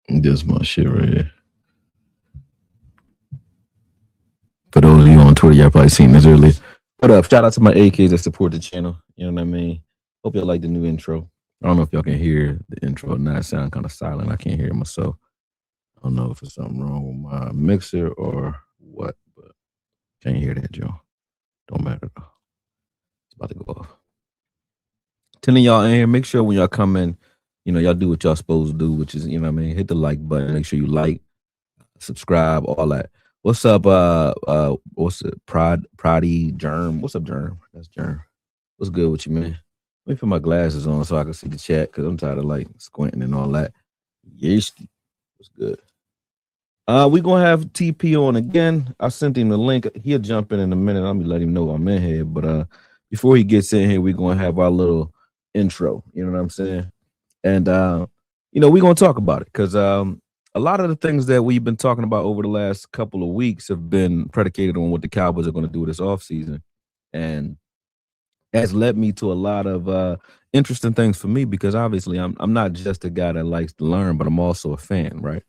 This my shit right here. For those of you on Twitter, y'all probably seen this earlier. What up? Shout out to my AKs that support the channel. You know what I mean? Hope y'all like the new intro. I don't know if y'all can hear the intro or not. It sound kind of silent. I can't hear it myself. I don't know if it's something wrong with my mixer or what, but can't hear that, Joe. Don't matter though. It's about to go off. Telling y'all in here, make sure when y'all come in, y'all do what y'all supposed to do, which is, hit the like button. Make sure you like, subscribe, all that. What's up? What's it? Proddy Germ. What's up, Germ? That's Germ. What's good with you, man? Let me put my glasses on so I can see the chat because I'm tired of like squinting and all that. Yes, what's good? We gonna have TP on again. I sent him the link. He'll jump in a minute. Let me let him know I'm in here. But before he gets in here, we're gonna have our little intro. You know what I'm saying? And we're gonna talk about it because a lot of the things that we've been talking about over the last couple of weeks have been predicated on what the Cowboys are going to do this offseason. And has led me to a lot of interesting things for me because obviously I'm not just a guy that likes to learn, but I'm also a fan, right?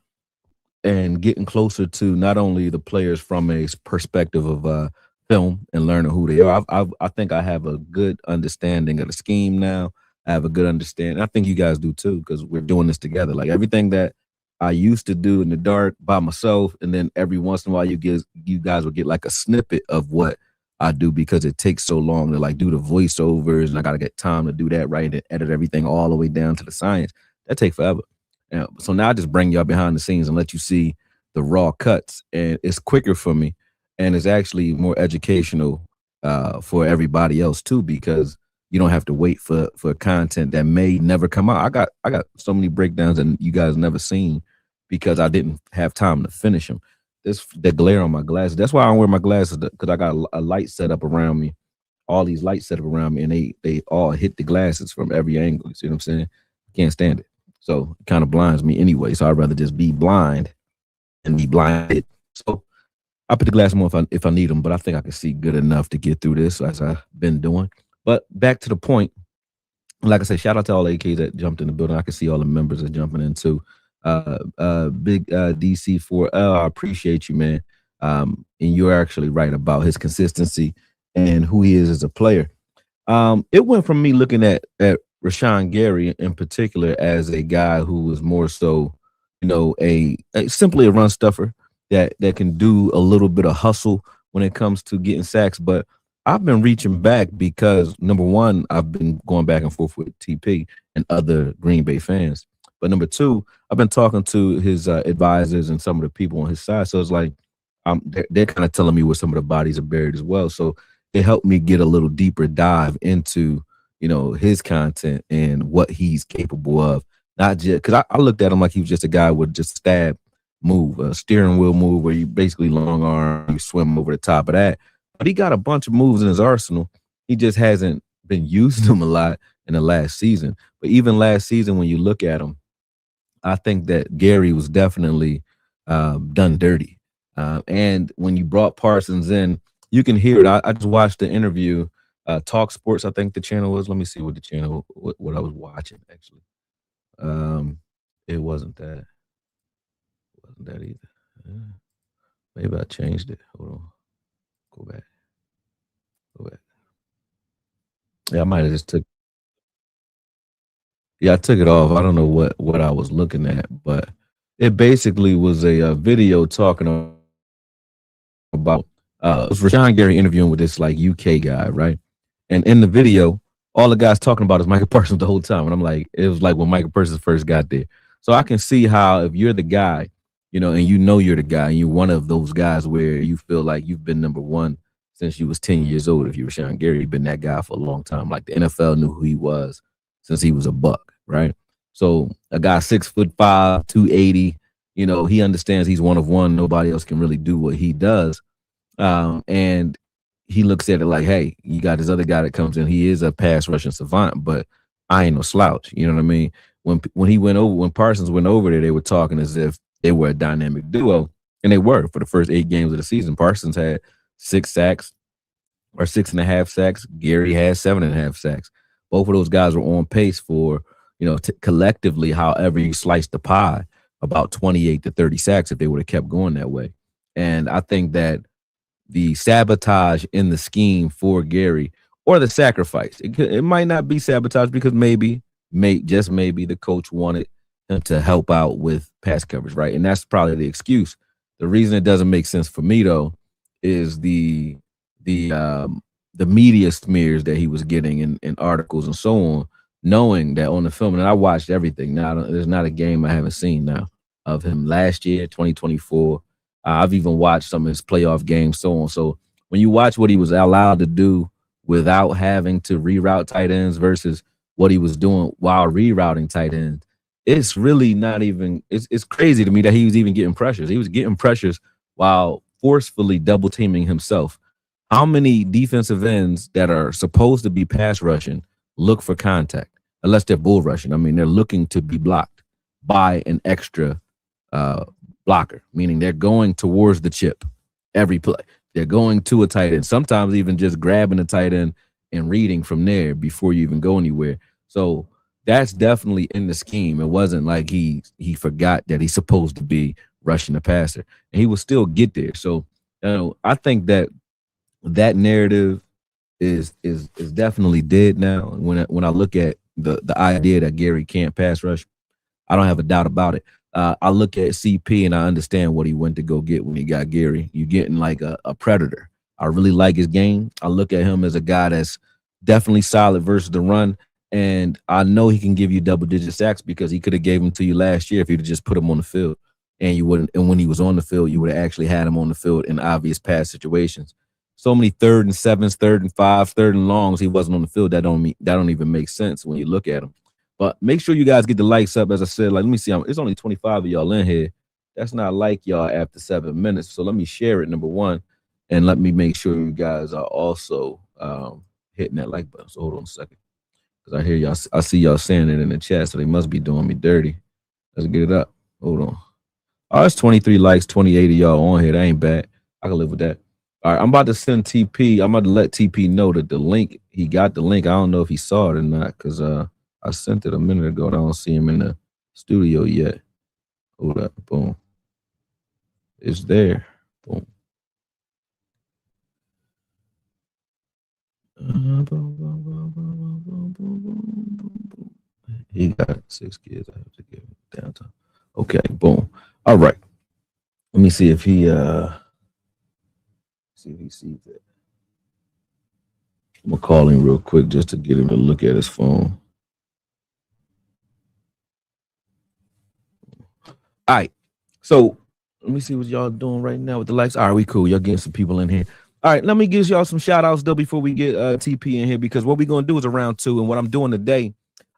And getting closer to not only the players from a perspective of film and learning who they are. I think I have a good understanding of the scheme now. I have a good understanding. I think you guys do too because we're doing this together. Like everything that I used to do in the dark by myself, and then every once in a while you guys will get like a snippet of what I do because it takes so long to like do the voiceovers, and I gotta get time to do that right and edit everything all the way down to the science. That takes forever. So now I just bring y'all behind the scenes and let you see the raw cuts, and it's quicker for me, and it's actually more educational for everybody else too because you don't have to wait for content that may never come out. I got so many breakdowns that you guys never seen because I didn't have time to finish them. The glare on my glasses. That's why I don't wear my glasses because I got a light set up around me, all these lights set up around me, and they all hit the glasses from every angle. You see what I'm saying? Can't stand it. So it kind of blinds me anyway. So I'd rather just be blind and be blinded. So I put the glasses on if I need them, but I think I can see good enough to get through this as I've been doing. But back to the point, like I said, shout out to all the AKs that jumped in the building. I can see all the members that jumping in too. Big DC4L, I appreciate you, man. And you're actually right about his consistency and who he is as a player. It went from me looking at Rashan Gary in particular as a guy who was more so, simply a run stuffer that can do a little bit of hustle when it comes to getting sacks. But I've been reaching back because, number one, I've been going back and forth with TP and other Green Bay fans. But number two, I've been talking to his advisors and some of the people on his side. So it's like they're kind of telling me where some of the bodies are buried as well. So it helped me get a little deeper dive into, his content and what he's capable of. Not just because I looked at him like he was just a guy with just a stab move, a steering wheel move where you basically long arm, you swim over the top of that. But he got a bunch of moves in his arsenal. He just hasn't been using them a lot in the last season. But even last season, when you look at him, I think that Gary was definitely done dirty. And when you brought Parsons in, you can hear it. I just watched the interview, Talk Sports, I think the channel was. Let me see what the channel, what I was watching, actually. It wasn't that. It wasn't that either. Maybe I changed it. Hold on. Go back. Yeah, I might have just took. Yeah, I took it off. I don't know what I was looking at, but it basically was a video talking about it was Rashan Gary interviewing with this like UK guy, right? And in the video, all the guy's talking about is Micah Parsons the whole time. And I'm like, it was like when Micah Parsons first got there. So I can see how if you're the guy, and you're the guy, and you're one of those guys where you feel like you've been number one since you was 10 years old. If you were Rashan Gary, you've been that guy for a long time. Like the NFL knew who he was since he was a buck, right? So a guy 6'5", 280, he understands he's one of one. Nobody else can really do what he does. And he looks at it like, hey, you got this other guy that comes in. He is a pass rushing savant, but I ain't no slouch. You know what I mean? When Parsons went over there, they were talking as if they were a dynamic duo, and they were for the first 8 games of the season. Parsons had 6 sacks or 6.5 sacks. Gary had 7.5 sacks. Both of those guys were on pace for, collectively, however you slice the pie, about 28 to 30 sacks if they would have kept going that way. And I think that the sabotage in the scheme for Gary or the sacrifice, it might not be sabotage because just maybe the coach wanted him to help out with pass coverage, right? And that's probably the excuse. The reason it doesn't make sense for me though is the the media smears that he was getting in articles and so on, knowing that on the film, and I watched everything. Now there's not a game I haven't seen now of him last year, 2024. I've even watched some of his playoff games, so on. So when you watch what he was allowed to do without having to reroute tight ends versus what he was doing while rerouting tight ends, it's really not even. It's crazy to me that he was even getting pressures. He was getting pressures while forcefully double teaming himself. How many defensive ends that are supposed to be pass rushing look for contact unless they're bull rushing? I mean, they're looking to be blocked by an extra blocker, meaning they're going towards the chip every play. They're going to a tight end, sometimes even just grabbing a tight end and reading from there before you even go anywhere. So that's definitely in the scheme. It wasn't like he forgot that he's supposed to be rushing the passer, and he will still get there. So I think that narrative is definitely dead now. When I look at the idea that Gary can't pass rush, I don't have a doubt about it. I look at CP and I understand what he went to go get when he got Gary. You're getting like a predator. I really like his game. I look at him as a guy that's definitely solid versus the run. And I know he can give you double-digit sacks because he could have gave them to you last year if you'd just put him on the field. And you wouldn't. And when he was on the field, you would have actually had him on the field in obvious pass situations. So many 3rd and 7s, 3rd and 5, 3rd and longs, he wasn't on the field. That don't even make sense when you look at him. But make sure you guys get the likes up. As I said, like, let me see. It's only 25 of y'all in here. That's not like y'all after 7 minutes. So let me share it, number one. And let me make sure you guys are also hitting that like button. So hold on a second. Because I hear y'all, I see y'all saying it in the chat, so they must be doing me dirty. Let's get it up. Hold on. Oh, it's 23 likes, 28 of y'all on here. That ain't bad. I can live with that. All right, I'm about to send TP. I'm about to let TP know that the link, he got the link. I don't know if he saw it or not because I sent it a minute ago. I don't see him in the studio yet. Hold up. Boom. It's there. Boom. He got 6 kids. I have to give him downtime. Okay, boom. All right. Let me see if he sees it. I'm gonna call him real quick just to get him to look at his phone. All right. So let me see what y'all doing right now with the likes. All right, we cool. Y'all getting some people in here. All right, let me give y'all some shout outs though before we get TP in here, because what we're gonna do is a round 2, and what I'm doing today,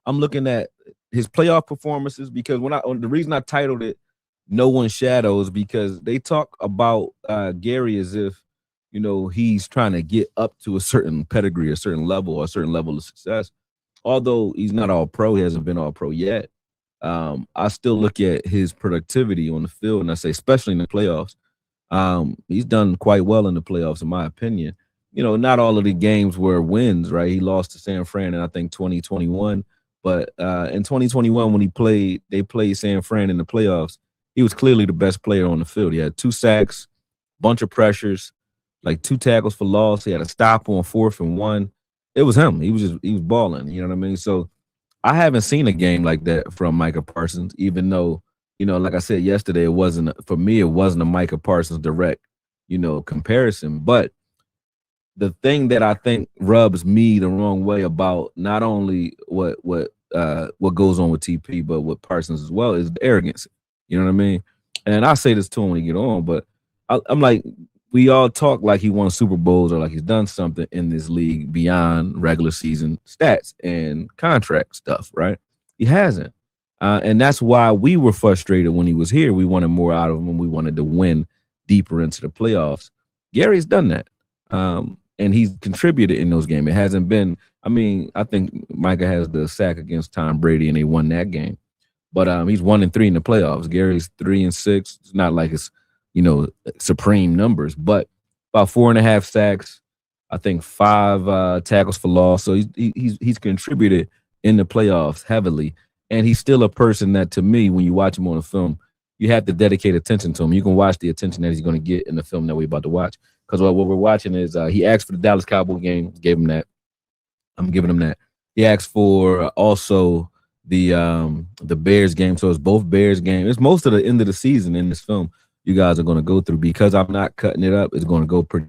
I'm looking at his playoff performances, because the reason I titled it "No One Shadows" because they talk about Gary as if he's trying to get up to a certain pedigree, a certain level, or a certain level of success. Although he's not all pro, he hasn't been all pro yet. I still look at his productivity on the field, and I say, especially in the playoffs, he's done quite well in the playoffs, in my opinion. Not all of the games were wins, right? He lost to San Fran in, I think, 2021. But in 2021, when they played San Fran in the playoffs, he was clearly the best player on the field. He had 2 sacks, bunch of pressures, like 2 tackles for loss. He had a stop on 4th and 1. It was him. He was balling. You know what I mean? So I haven't seen a game like that from Micah Parsons, even though, like I said yesterday, it wasn't a Micah Parsons direct, comparison. But the thing that I think rubs me the wrong way about not only what goes on with TP, but with Parsons as well, is the arrogance. You know what I mean? And I say this to him when he get on, but I'm like, we all talk like he won Super Bowls or like he's done something in this league beyond regular season stats and contract stuff, right? He hasn't. And that's why we were frustrated when he was here. We wanted more out of him. We wanted to win deeper into the playoffs. Gary's done that. And he's contributed in those games. It hasn't been, I think Micah has the sack against Tom Brady and they won that game. But he's 1-3 in the playoffs. Gary's 3-6. It's not like it's, supreme numbers, but about 4.5 sacks, I think 5 tackles for loss. So he's contributed in the playoffs heavily. And he's still a person that, to me, when you watch him on the film, you have to dedicate attention to him. You can watch the attention that he's going to get in the film that we're about to watch. Because what we're watching is he asked for the Dallas Cowboy game, gave him that. I'm giving him that. He asked for also the Bears game, so it's both Bears game. It's most of the end of the season in this film. You guys are going to go through because I'm not cutting it up. It's going to go pretty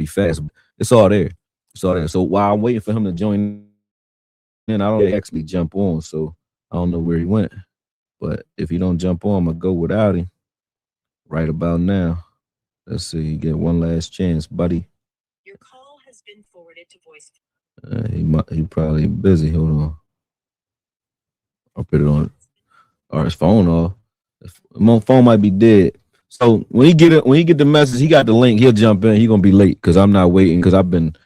fast. It's all there. It's all there. So while I'm waiting for him to join in, I don't actually jump on. So I don't know where he went. But if he don't jump on, I'm gonna go without him right about now. Let's see. You get one last chance, buddy. Your call has been forwarded to voice. He probably busy. Hold on. I'll put it on. Or his phone off. My phone might be dead. So when he get the message, he got the link. He'll jump in. He gonna be late because I'm not waiting because I've been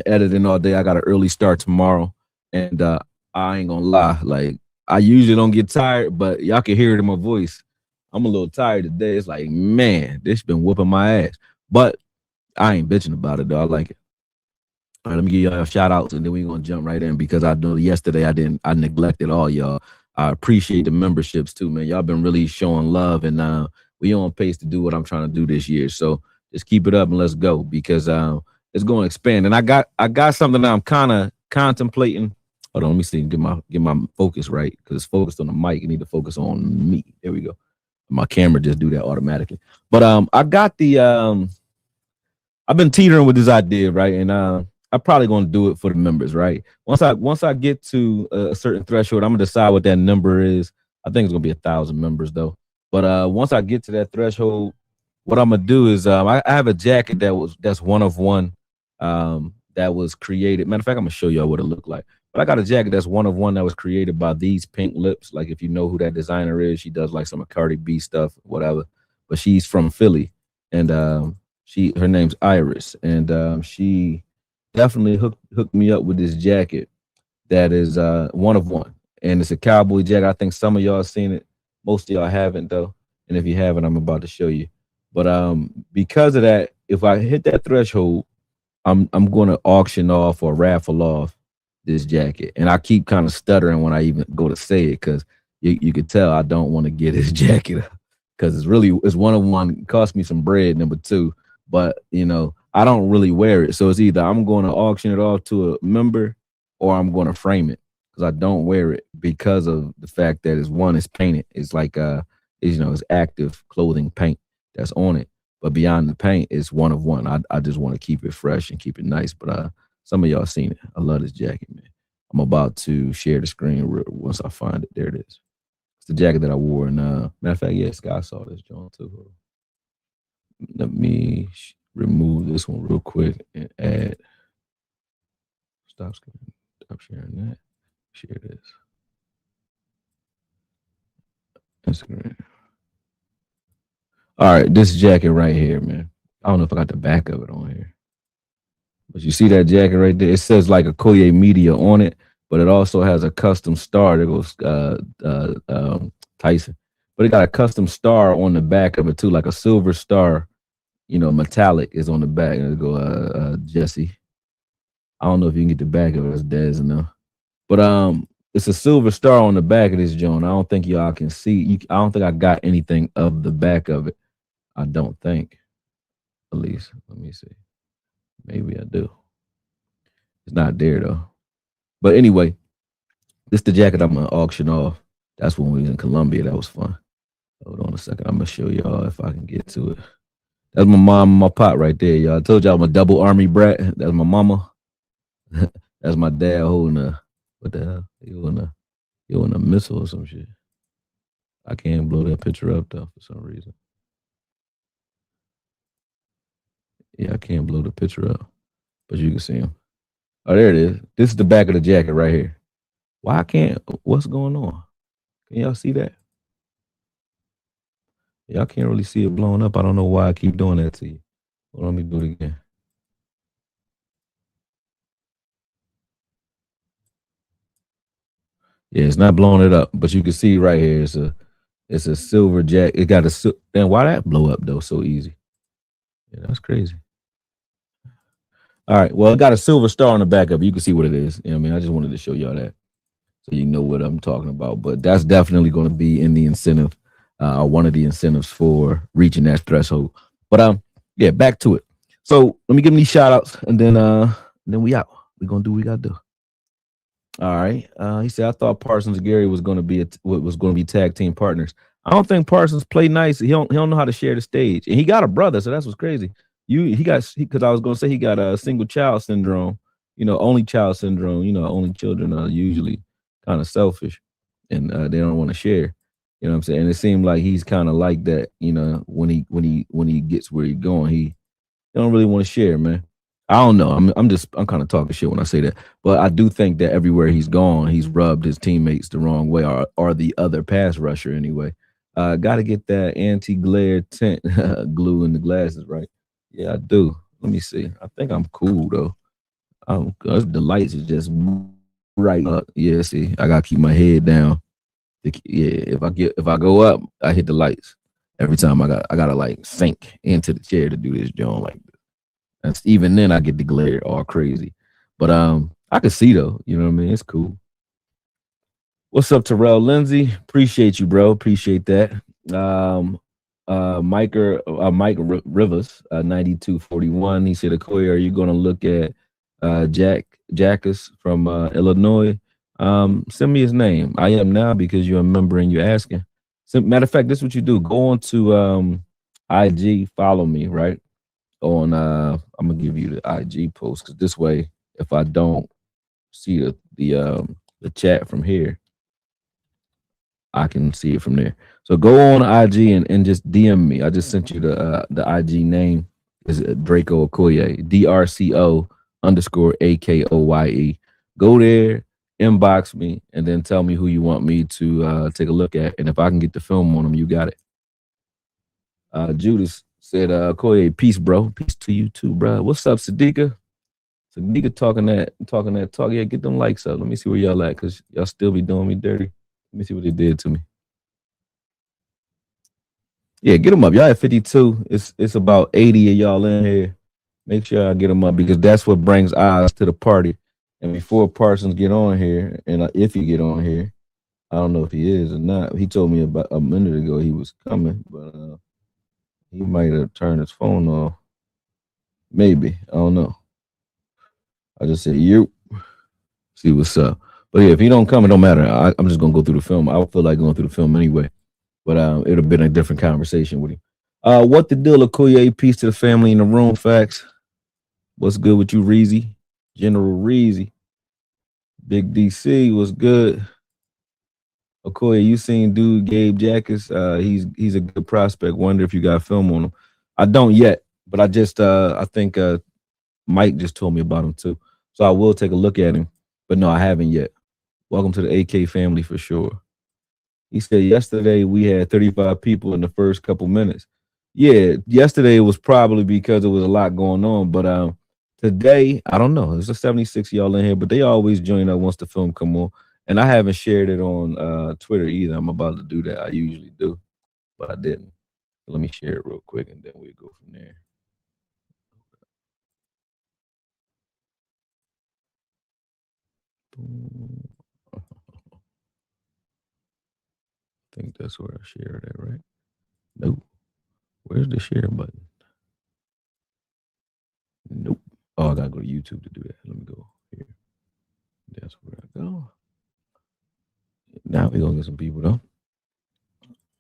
editing all day. I got an early start tomorrow, and I ain't gonna lie. Like I usually don't get tired, but y'all can hear it in my voice. I'm a little tired today. It's like, man, this been whooping my ass. But I ain't bitching about it though. I like it. All right, let me give y'all shout outs and then we're gonna jump right in because I know yesterday I neglected all y'all. I appreciate the memberships too, man. Y'all been really showing love and we on pace to do what I'm trying to do this year. So just keep it up and let's go because it's going to expand. And I got something that I'm kind of contemplating. Hold on, let me see. Get my focus right because it's focused on the mic. You need to focus on me. There we go. My camera just do that automatically. But I got I've been teetering with this idea, right? And I'm probably going to do it for the members, right? Once I get to a certain threshold, I'm gonna decide what that number is. I think it's gonna be 1,000 members though. But once I get to that threshold, what I'm gonna do is I have a jacket that's one of one that was created. Matter of fact, I'm gonna show y'all what it looked like. But I got a jacket that's one of one that was created by These Pink Lips. Like if you know who that designer is, she does like some Cardi B stuff, whatever. But she's from Philly, and her name's Iris, and she definitely hooked me up with this jacket that is one of one, and it's a cowboy jacket. I think some of y'all seen it, most of y'all haven't though, and if you haven't, I'm about to show you. But because of that, if I hit that threshold, I'm going to auction off or raffle off this jacket, and I keep kind of stuttering when I even go to say it because you could tell I don't want to get this jacket because it's one of one. It cost me some bread. Number two, but I don't really wear it, so it's either I'm going to auction it off to a member or I'm going to frame it because I don't wear it because of the fact that it's painted. It's like it's active clothing paint that's on it, but beyond the paint, it's one of one. I just want to keep it fresh and keep it nice. But some of y'all seen it. I love this jacket, man. I'm about to share the screen once I find it. There it is. It's the jacket that I wore. And matter of fact, yeah, Scott saw this joint too. Let me remove this one real quick and add. Stop sharing that. Share this. Instagram. All right, this jacket right here, man. I don't know if I got the back of it on here. But you see that jacket right there? It says like AKOYE Media on it, but it also has a custom star. There goes Tyson. But it got a custom star on the back of it too, like a silver star, metallic is on the back. And it go Jesse. I don't know if you can get the back of it. It's Dez enough. But it's a silver star on the back of this joint. I don't think y'all can see. I don't think I got anything of the back of it. I don't think. At least, let me see. Maybe I do. It's not there though. But anyway, this is the jacket I'm gonna auction off. That's when we was in Colombia. That was fun. Hold on a second. I'm gonna show y'all if I can get to it. That's my mom and my pop right there, y'all. I told y'all I'm a double army brat. That's my mama. That's my dad holding what the hell? He holding a missile or some shit. I can't blow that picture up though for some reason. Yeah, I can't blow the picture up, but you can see him. Oh, there it is. This is the back of the jacket right here. Why I can't? What's going on? Can y'all see that? Y'all can't really see it blowing up. I don't know why I keep doing that to you. Well, let me do it again. Yeah, it's not blowing it up, but you can see right here. It's a silver jacket. It got a and why that blow up though so easy? Yeah, that's crazy. All right. Well, it got a silver star on the back of it. You can see what it is. You know what I mean? I just wanted to show y'all that so you know what I'm talking about. But that's definitely going to be in the incentive. are one of the incentives for reaching that threshold. But yeah, back to it. So let me give them these shout outs and then we out. We're gonna do what we gotta do. All right. He said I thought Parsons and Gary was gonna be tag team partners. I don't think Parsons played nice. He don't know how to share the stage. And he got a brother, so that's what's crazy. Because I was gonna say he got a single child syndrome, only child syndrome, only children are usually kind of selfish and they don't want to share. You know what I'm saying? And it seemed like he's kind of like that, when he gets where he's going, he don't really want to share, man. I don't know. I'm kind of talking shit when I say that, but I do think that everywhere he's gone, he's rubbed his teammates the wrong way, or the other pass rusher anyway. Got to get that anti-glare tint glue in the glasses, right? Yeah, I do. Let me see. I think I'm cool though. The lights is just right up. Yeah, see, I gotta keep my head down. Yeah, if I go up, I hit the lights every time. I gotta like sink into the chair to do this, John. Like that's even then I get the glare all crazy. But I can see though, you know what I mean? It's cool. What's up, Terrell Lindsay? Appreciate you, bro. Appreciate that. Um Mike Rivers, 9241. He said, Akoye, are you gonna look at Jackus from Illinois? Send me his name. I am now because you're a member and you're asking. So, matter of fact, this is what you do. Go on to IG, follow me, right? On I'm gonna give you the IG post because this way, if I don't see the chat from here, I can see it from there. So go on IG and just DM me. I just sent you the IG name is Draco Okoye, DRCO_AKOYE. Go there, inbox me, and then tell me who you want me to take a look at. And if I can get the film on them, you got it. Judas said, Okoye, peace, bro. Peace to you too, bro. What's up, Sadiqa? Sadiqa talking that talk. Yeah, get them likes up. Let me see where y'all at, because y'all still be doing me dirty. Let me see what they did to me. Yeah, get them up. Y'all at 52. It's about 80 of y'all in here. Make sure I get them up because that's what brings eyes to the party. And before Parsons get on here, and if he get on here, I don't know if he is or not. He told me about a minute ago he was coming, but he might have turned his phone off. Maybe. I don't know. I just said, you see what's up. But yeah, if he don't come, it don't matter. I'm just gonna go through the film. I feel like going through the film anyway. But it'd have been a different conversation with him. What the deal, Okoye? Peace to the family in the room. Facts. What's good with you, Reezy? General Reezy. Big DC, what's good? Okoye, you seen dude Gabe Jackus? He's a good prospect. Wonder if you got film on him. I don't yet, but I think Mike just told me about him too. So I will take a look at him. But no, I haven't yet. Welcome to the AK family for sure. He said yesterday we had 35 people in the first couple minutes. Yeah, yesterday was probably because there was a lot going on, but today I don't know. There's a 76 y'all in here, but they always join up once the film come on. And I haven't shared it on Twitter either. I'm about to do that. I usually do, but I didn't. Let me share it real quick, and then we'll go from there. I think that's where I shared it, right? Nope. Where's the share button? Nope. Oh, I gotta go to YouTube to do that. Let me go here. That's where I go. Now we're gonna get some people though.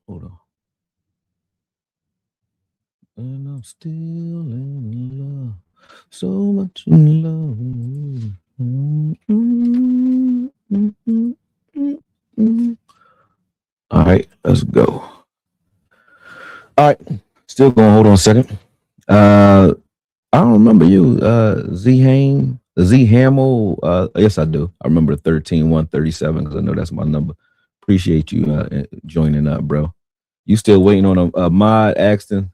Hold on. And I'm still in love. So much in love. All right, let's go. All right, still going. Hold on a second. I don't remember you, Z Hamill. Yes, I do. I remember 13137 because I know that's my number. Appreciate you joining up, bro. You still waiting on a mod, Axton?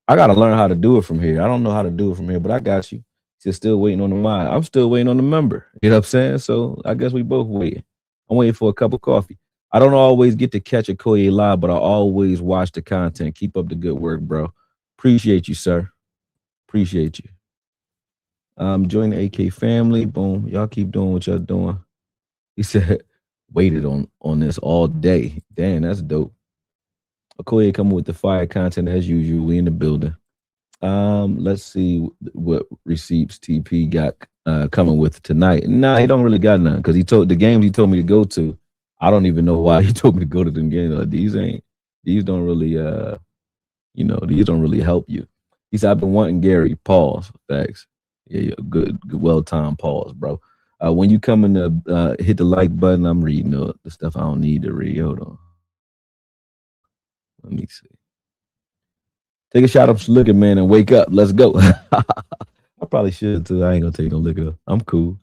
I gotta learn how to do it from here. I don't know how to do it from here, but I got you. You're still waiting on the mod. I'm still waiting on the member. You know what I'm saying? So I guess we both waiting. I'm waiting for a cup of coffee. I don't always get to catch Okoye live, but I always watch the content. Keep up the good work, bro. Appreciate you, sir. Appreciate you. Join the AK family. Boom. Y'all keep doing what y'all doing. He said, waited on this all day. Damn, that's dope. Okoye coming with the fire content as usual. We in the building. Let's see what receipts TP got coming with tonight. Nah, he don't really got none because he told the games he told me to go to. I don't even know why he told me to go to them games. Like, these don't really these don't really help you. He said I've been wanting Gary. Pause. Thanks. Yeah, good well timed pause, bro. When you come in to hit the like button, I'm reading the stuff I don't need to read. Hold on. Let me see. Take a shot of some liquor, man, and wake up. Let's go. I probably should too. I ain't gonna take no liquor. I'm cool.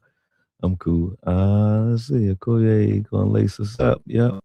I'm cool. Let's see. Okoye gonna lace us up. Yep.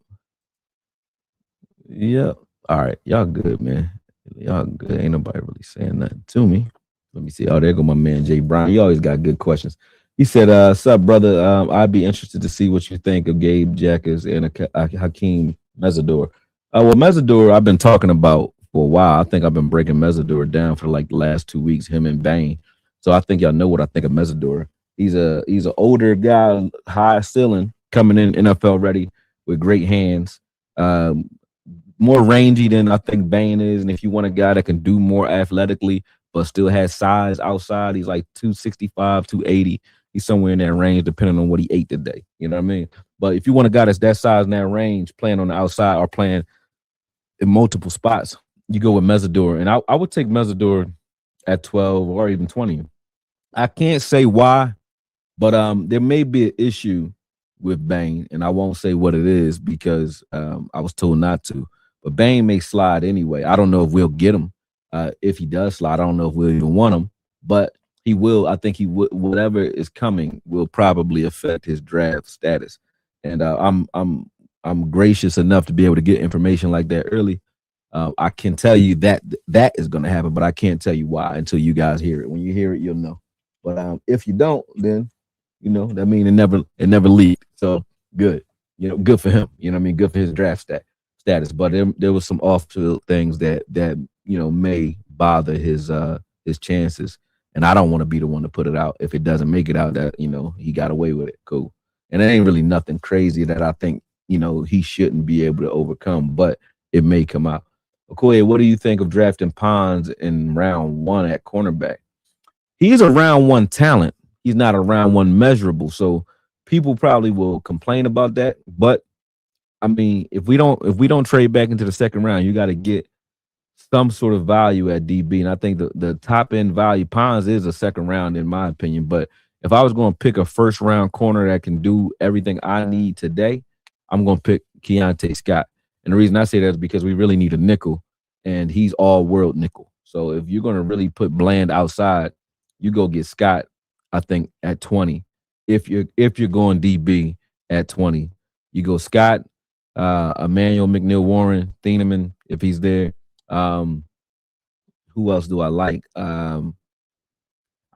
Yep. All right. Y'all good, man. Y'all good. Ain't nobody really saying nothing to me. Let me see. Oh, there go my man Jay Brown. He always got good questions. He said, sup, brother. I'd be interested to see what you think of Gabe Jackers and Hakeem Mesidor. Well, Mesidor, I've been talking about for a while. I think I've been breaking Mesidor down for like the last 2 weeks, him and Bain. So I think y'all know what I think of Mesidor. He's an older guy, high ceiling, coming in NFL ready with great hands. More rangy than I think Bain is. And if you want a guy that can do more athletically, but still has size outside, he's like 265, 280. He's somewhere in that range, depending on what he ate today. You know what I mean? But if you want a guy that's that size in that range, playing on the outside or playing in multiple spots, you go with Mesidor. And I would take Mesidor at 12 or even 20. I can't say why, but there may be an issue with Bain, and I won't say what it is because I was told not to. But Bain may slide anyway. I don't know if we'll get him. If he does slide, I don't know if we'll even want him. But he will. I think he would. Whatever is coming will probably affect his draft status. And I'm gracious enough to be able to get information like that early. I can tell you that is going to happen, but I can't tell you why until you guys hear it. When you hear it, you'll know. But if you don't, then that means it never leaked. So good. Good for him. You know what I mean? Good for his draft status. But there was some off-field things that may bother his chances. And I don't want to be the one to put it out. If it doesn't make it out, that he got away with it. Cool. And it ain't really nothing crazy that I think he shouldn't be able to overcome, but it may come out. Okoye, what do you think of drafting Pons in round 1 at cornerback? He's a round 1 talent. He's not a round 1 measurable. So people probably will complain about that. But I mean, if we don't trade back into the second round, you got to get some sort of value at DB. And I think the top end value, Pons is a second round in my opinion. But if I was going to pick a first round corner that can do everything I need today, I'm going to pick Keontae Scott. And the reason I say that is because we really need a nickel, and he's all world nickel. So if you're going to really put Bland outside, you go get Scott, I think, at 20. If you're going DB at 20, you go Scott, Emmanuel McNeil Warren, Thieneman, if he's there. Who else do I like? I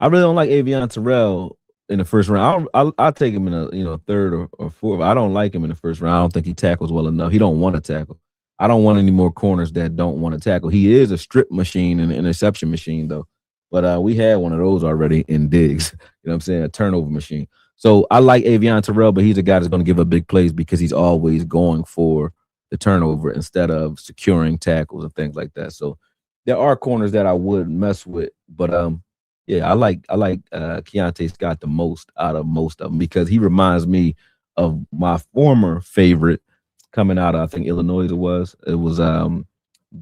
really don't like Avion Terrell in the first round. I'll take him in a third or fourth. I don't like him in the first round. I don't think he tackles well enough. He don't want to tackle. I don't want any more corners that don't want to tackle. He is a strip machine and an interception machine, though. But we had one of those already in Diggs. You know what I'm saying? A turnover machine. So I like Avion Terrell, but he's a guy that's going to give up big plays because he's always going for the turnover instead of securing tackles and things like that. So there are corners that I would mess with, but yeah, I like Keontae Scott the most out of most of them because he reminds me of my former favorite coming out of, I think, Illinois. It was Devin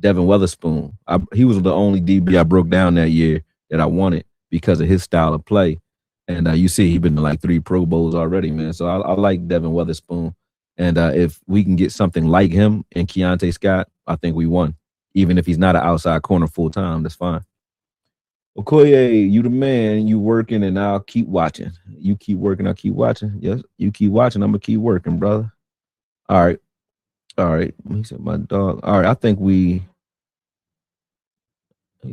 Weatherspoon. He was the only DB I broke down that year that I wanted because of his style of play. And you see, he's been to like 3 Pro Bowls already, man. So I like Devin Weatherspoon. And if we can get something like him and Keontae Scott, I think we won. Even if he's not an outside corner full time, that's fine. Okoye, you the man. You working, and I'll keep watching. You keep working, I'll keep watching. Yes, you keep watching. I'm gonna keep working, brother. All right. He said, my dog. All right, I think he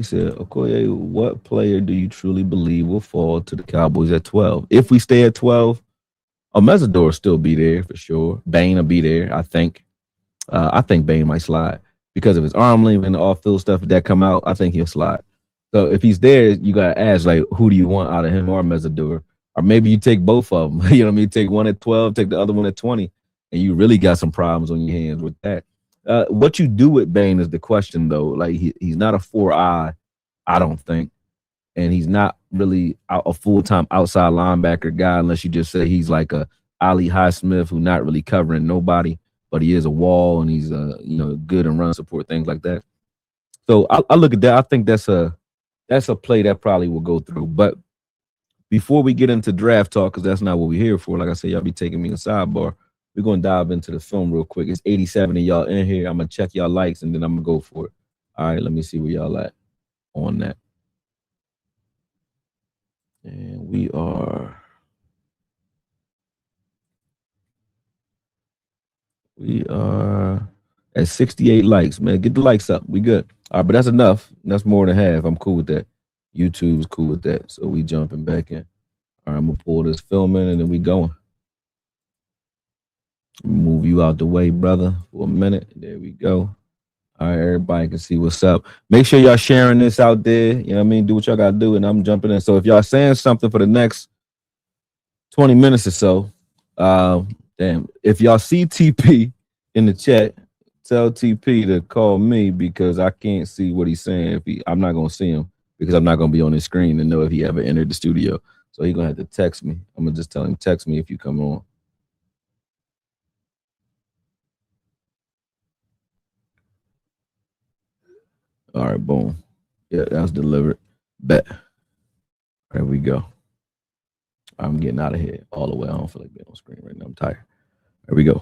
said, Okoye, what player do you truly believe will fall to the Cowboys at 12? If we stay at 12, Mesidor will still be there for sure. Bain will be there, I think. I think Bain might slide because of his arm length and the off-field stuff that come out. I think he'll slide. So if he's there, you got to ask, like, who do you want out of him or Mesidor? Or maybe you take both of them. You know what I mean? Take one at 12, take the other one at 20, and you really got some problems on your hands with that. What you do with Bane is the question, though. Like he's not a 4-eye, I don't think, and he's not really a full time outside linebacker guy unless you just say he's like a Ali Highsmith who not really covering nobody, but he is a wall and he's good in run support, things like that. So I look at that. I think that's a play that probably will go through. But before we get into draft talk, because that's not what we're here for, like I said, y'all be taking me a sidebar. We're gonna dive into the film real quick. It's 87 of y'all in here. I'm gonna check y'all likes and then I'm gonna go for it. All right, let me see where y'all at on that. And we are at 68 likes, man. Get the likes up. We good. All right, but that's enough. That's more than half. I'm cool with that. YouTube's cool with that. So we jumping back in. All right, I'm gonna pull this film in and then we going. Move you out the way, brother, for a minute. There we go. All right, everybody can see what's up. Make sure y'all sharing this out there. You know what I mean? Do what y'all gotta do, and I'm jumping in. So if y'all saying something for the next 20 minutes or so, if y'all see TP in the chat, tell TP to call me because I can't see what he's saying. I'm not gonna see him because I'm not gonna be on his screen to know if he ever entered the studio. So he's gonna have to text me. I'm gonna just tell him, text me if you come on. All right, boom. Yeah, that was delivered. Bet. There we go. I'm getting out of here all the way. I don't feel like being on screen right now. I'm tired. There we go.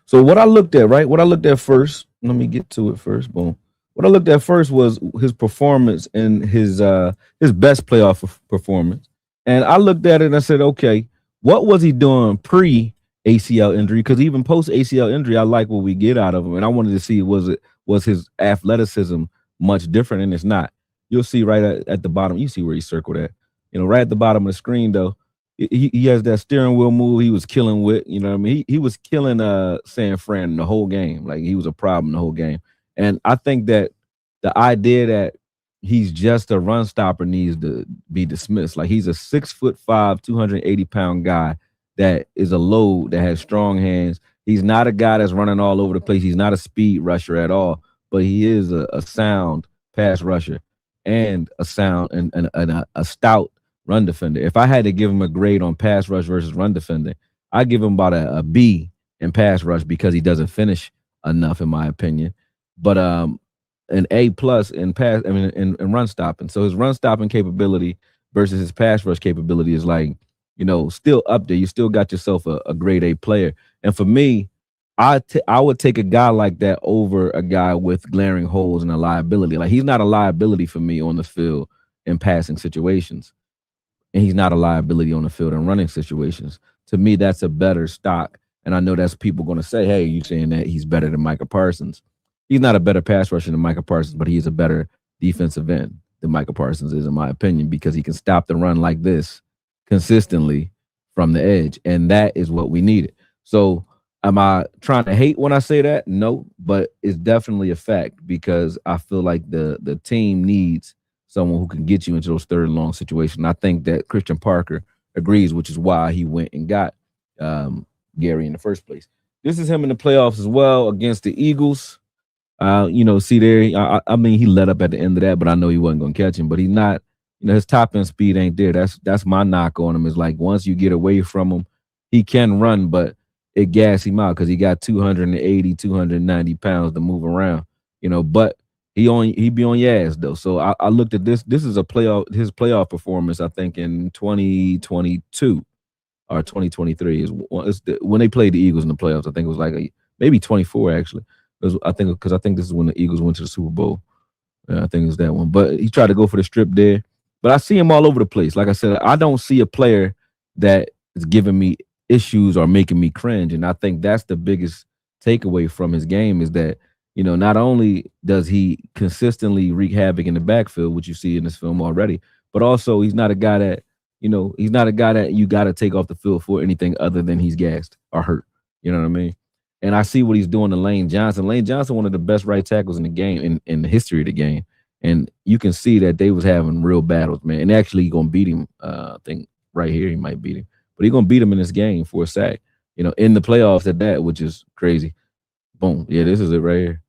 So what I looked at, right? What I looked at first, let me get to it first. Boom. What I looked at first was his performance and his best playoff performance. And I looked at it and I said, okay, what was he doing pre ACL injury? Because even post ACL injury, I like what we get out of him. And I wanted to see was his athleticism much different, and it's not. You'll see right at the bottom. You see where he circled at. Right at the bottom of the screen, though. He has that steering wheel move he was killing with, you know what I mean? He was killing San Fran the whole game. Like he was a problem the whole game. And I think that the idea that he's just a run stopper needs to be dismissed. Like he's a 6'5", 280-pound guy that is a load, that has strong hands. He's not a guy that's running all over the place. He's not a speed rusher at all, but he is a sound pass rusher and a sound and a stout run defender. If I had to give him a grade on pass rush versus run defender, I'd give him about a B in pass rush because he doesn't finish enough, in my opinion. But an A plus in pass, in run stopping. So his run stopping capability versus his pass rush capability is like, still up there. You still got yourself a grade A player. And for me, I would take a guy like that over a guy with glaring holes and a liability. Like he's not a liability for me on the field in passing situations. And he's not a liability on the field in running situations. To me, that's a better stock. And I know that's people going to say, hey, you saying that he's better than Micah Parsons. He's not a better pass rusher than Micah Parsons, but he is a better defensive end than Micah Parsons is, in my opinion, because he can stop the run like this consistently from the edge. And that is what we needed. So am I trying to hate when I say that? No, but it's definitely a fact because I feel like the team needs someone who can get you into those third and long situations. I think that Christian Parker agrees, which is why he went and got Gary in the first place. This is him in the playoffs as well against the Eagles. See there, I mean, he let up at the end of that, but I know he wasn't going to catch him. But he's not, his top end speed ain't there. That's my knock on him. Is like once you get away from him, he can run, but it gas him out because he got 280, 290 pounds to move around. But he be on your ass though. So I looked at this. This is his playoff performance. I think in 2022 or 2023 is when they played the Eagles in the playoffs. I think it was like maybe 24 actually. I think this is when the Eagles went to the Super Bowl. I think it was that one. But he tried to go for the strip there. But I see him all over the place. Like I said, I don't see a player that is giving me issues or making me cringe. And I think that's the biggest takeaway from his game is that, not only does he consistently wreak havoc in the backfield, which you see in this film already, but also he's not a guy that, he's not a guy that you got to take off the field for anything other than he's gassed or hurt. You know what I mean? And I see what he's doing to Lane Johnson. Lane Johnson, one of the best right tackles in the game, in the history of the game. And you can see that they was having real battles, man. And actually, he's going to beat him. I think right here he might beat him. But he's going to beat him in this game for a sack. in the playoffs at that, which is crazy. Boom. Yeah, this is it right here.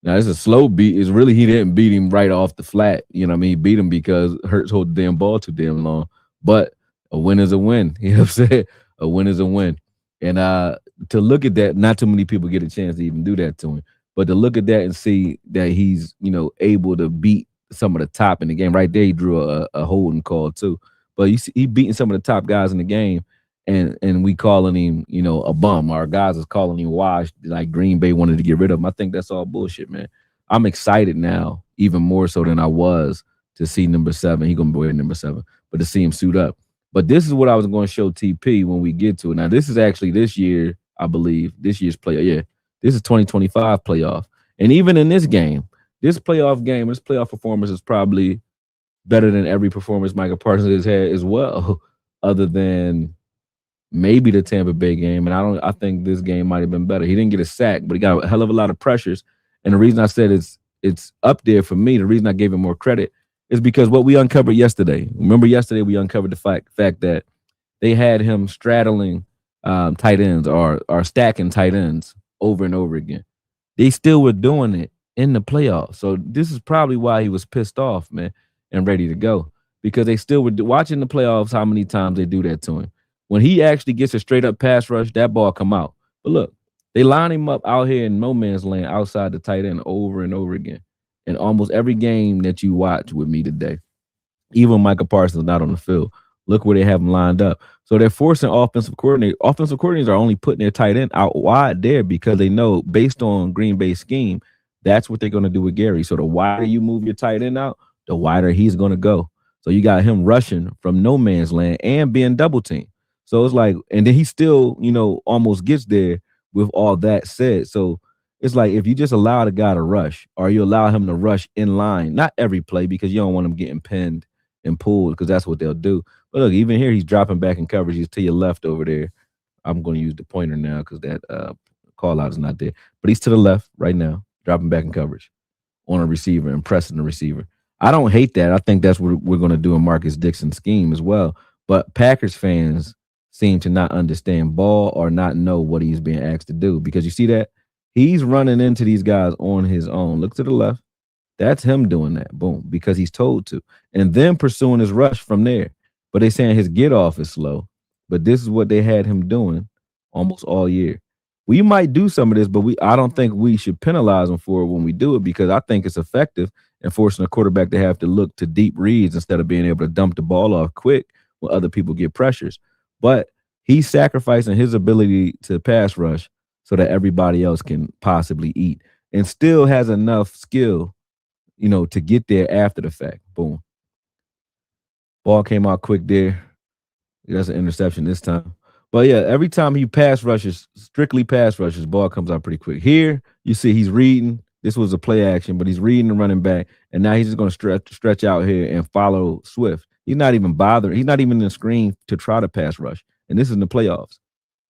Now it's a slow beat. It's really he didn't beat him right off the flat. You know what I mean? He beat him because Hurts hold the damn ball too damn long. But a win is a win. You know what I'm saying? A win is a win. And to look at that, not too many people get a chance to even do that to him. But to look at that and see that he's, able to beat some of the top in the game. Right there, he drew a holding call too. But you see, he beating some of the top guys in the game, and we calling him, a bum. Our guys is calling him washed, like Green Bay wanted to get rid of him. I think that's all bullshit, man. I'm excited now, even more so than I was to see number 7. He gonna be wearing number 7, but to see him suit up. But this is what I was going to show TP when we get to it. Now, this is actually this year, I believe, this year's playoff. Yeah, this is 2025 playoff. And even in this game, this playoff performance is probably better than every performance Micah Parsons has had as well, other than maybe the Tampa Bay game. And I think this game might have been better. He didn't get a sack, but he got a hell of a lot of pressures. And the reason I said it's up there for me, the reason I gave him more credit is because what we uncovered yesterday. Remember yesterday we uncovered the fact that they had him straddling tight ends or stacking tight ends over and over again. They still were doing it in the playoffs. So this is probably why he was pissed off, man, and ready to go, because they still were watching the playoffs how many times they do that to him. When he actually gets a straight up pass rush, that ball come out. But look, they line him up out here in no man's land outside the tight end over and over again. In almost every game that you watch with me today, even Micah Parsons not on the field, look where they have him lined up. So they're forcing offensive coordinators. Offensive coordinators are only putting their tight end out wide there because they know, based on Green Bay's scheme, that's what they're going to do with Gary. So the wider you move your tight end out, the wider he's going to go. So you got him rushing from no man's land and being double teamed. So it's like, and then he still, almost gets there with all that said. So it's like, if you just allow the guy to rush, or you allow him to rush in line, not every play, because you don't want him getting pinned and pulled, because that's what they'll do. But look, even here, he's dropping back in coverage. He's to your left over there. I'm going to use the pointer now because that call out is not there. But he's to the left right now, dropping back in coverage on a receiver and pressing the receiver. I don't hate that. I think that's what we're going to do in Marcus Dixon's scheme as well. But Packers fans seem to not understand ball or not know what he's being asked to do, because you see that he's running into these guys on his own. Look to the left. That's him doing that. Boom. Because he's told to. And then pursuing his rush from there. But they're saying his get off is slow. But this is what they had him doing almost all year. We might do some of this, but I don't think we should penalize him for it when we do it, because I think it's effective in forcing a quarterback to have to look to deep reads instead of being able to dump the ball off quick when other people get pressures. But he's sacrificing his ability to pass rush so that everybody else can possibly eat, and still has enough skill, to get there after the fact. Boom. Ball came out quick there. That's an interception this time. But yeah, every time he strictly pass rushes, ball comes out pretty quick. Here, you see he's reading. This was a play action, but he's reading the running back, and now he's just going to stretch out here and follow Swift. He's not even bothering. He's not even in the screen to try to pass rush. And this is in the playoffs.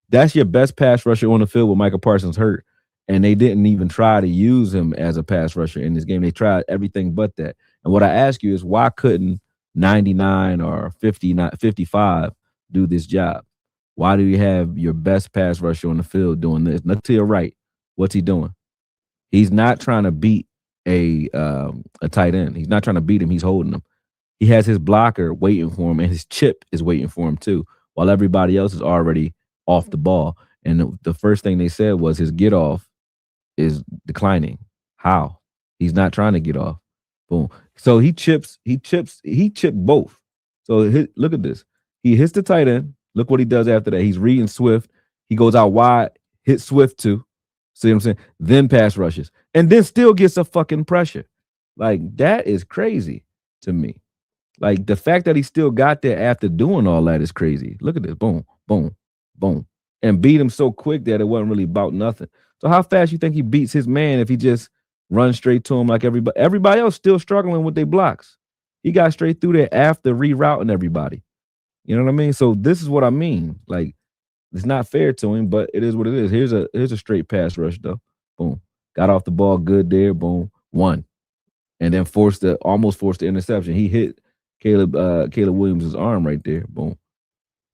That's your best pass rusher on the field with Micah Parsons hurt. And they didn't even try to use him as a pass rusher in this game. They tried everything but that. And what I ask you is, why couldn't 99 or 55 do this job? Why do you have your best pass rusher on the field doing this? Look to your right. What's he doing? He's not trying to beat a tight end. He's not trying to beat him. He's holding him. He has his blocker waiting for him, and his chip is waiting for him too, while everybody else is already off the ball. And the first thing they said was his get off is declining. How? He's not trying to get off. Boom. So he chipped both. So look at this. He hits the tight end. Look what he does after that. He's reading Swift. He goes out wide, hits Swift too. See what I'm saying? Then pass rushes. And then still gets a fucking pressure. Like, that is crazy to me. Like, the fact that he still got there after doing all that is crazy. Look at this. Boom, boom, boom. And beat him so quick that it wasn't really about nothing. So how fast you think he beats his man if he just runs straight to him like everybody? Everybody else still struggling with their blocks. He got straight through there after rerouting everybody. You know what I mean? So this is what I mean. Like, it's not fair to him, but it is what it is. Here's a straight pass rush, though. Boom. Got off the ball good there. Boom. One. And then almost forced the interception. He hit Caleb Williams' arm right there. Boom.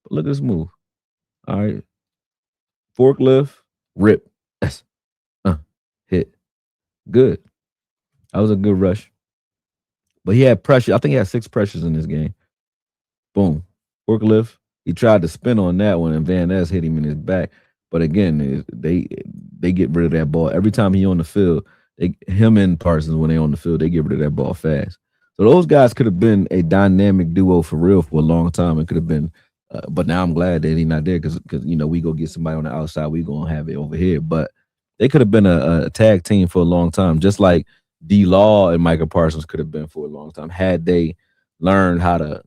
But look at this move. All right. forklift, rip. Yes. Hit. Good. That was a good rush. But he had pressure. I think he had 6 pressures in this game. Boom. Forklift. He tried to spin on that one, and Van Ness hit him in his back. But again, they get rid of that ball every time he on the field. Him and Parsons, when they on the field, they get rid of that ball fast. So those guys could have been a dynamic duo for real for a long time. It could have been, but now I'm glad that he's not there because we go get somebody on the outside, we gonna have it over here. But they could have been a tag team for a long time, just like D Law and Micah Parsons could have been for a long time had they learned how to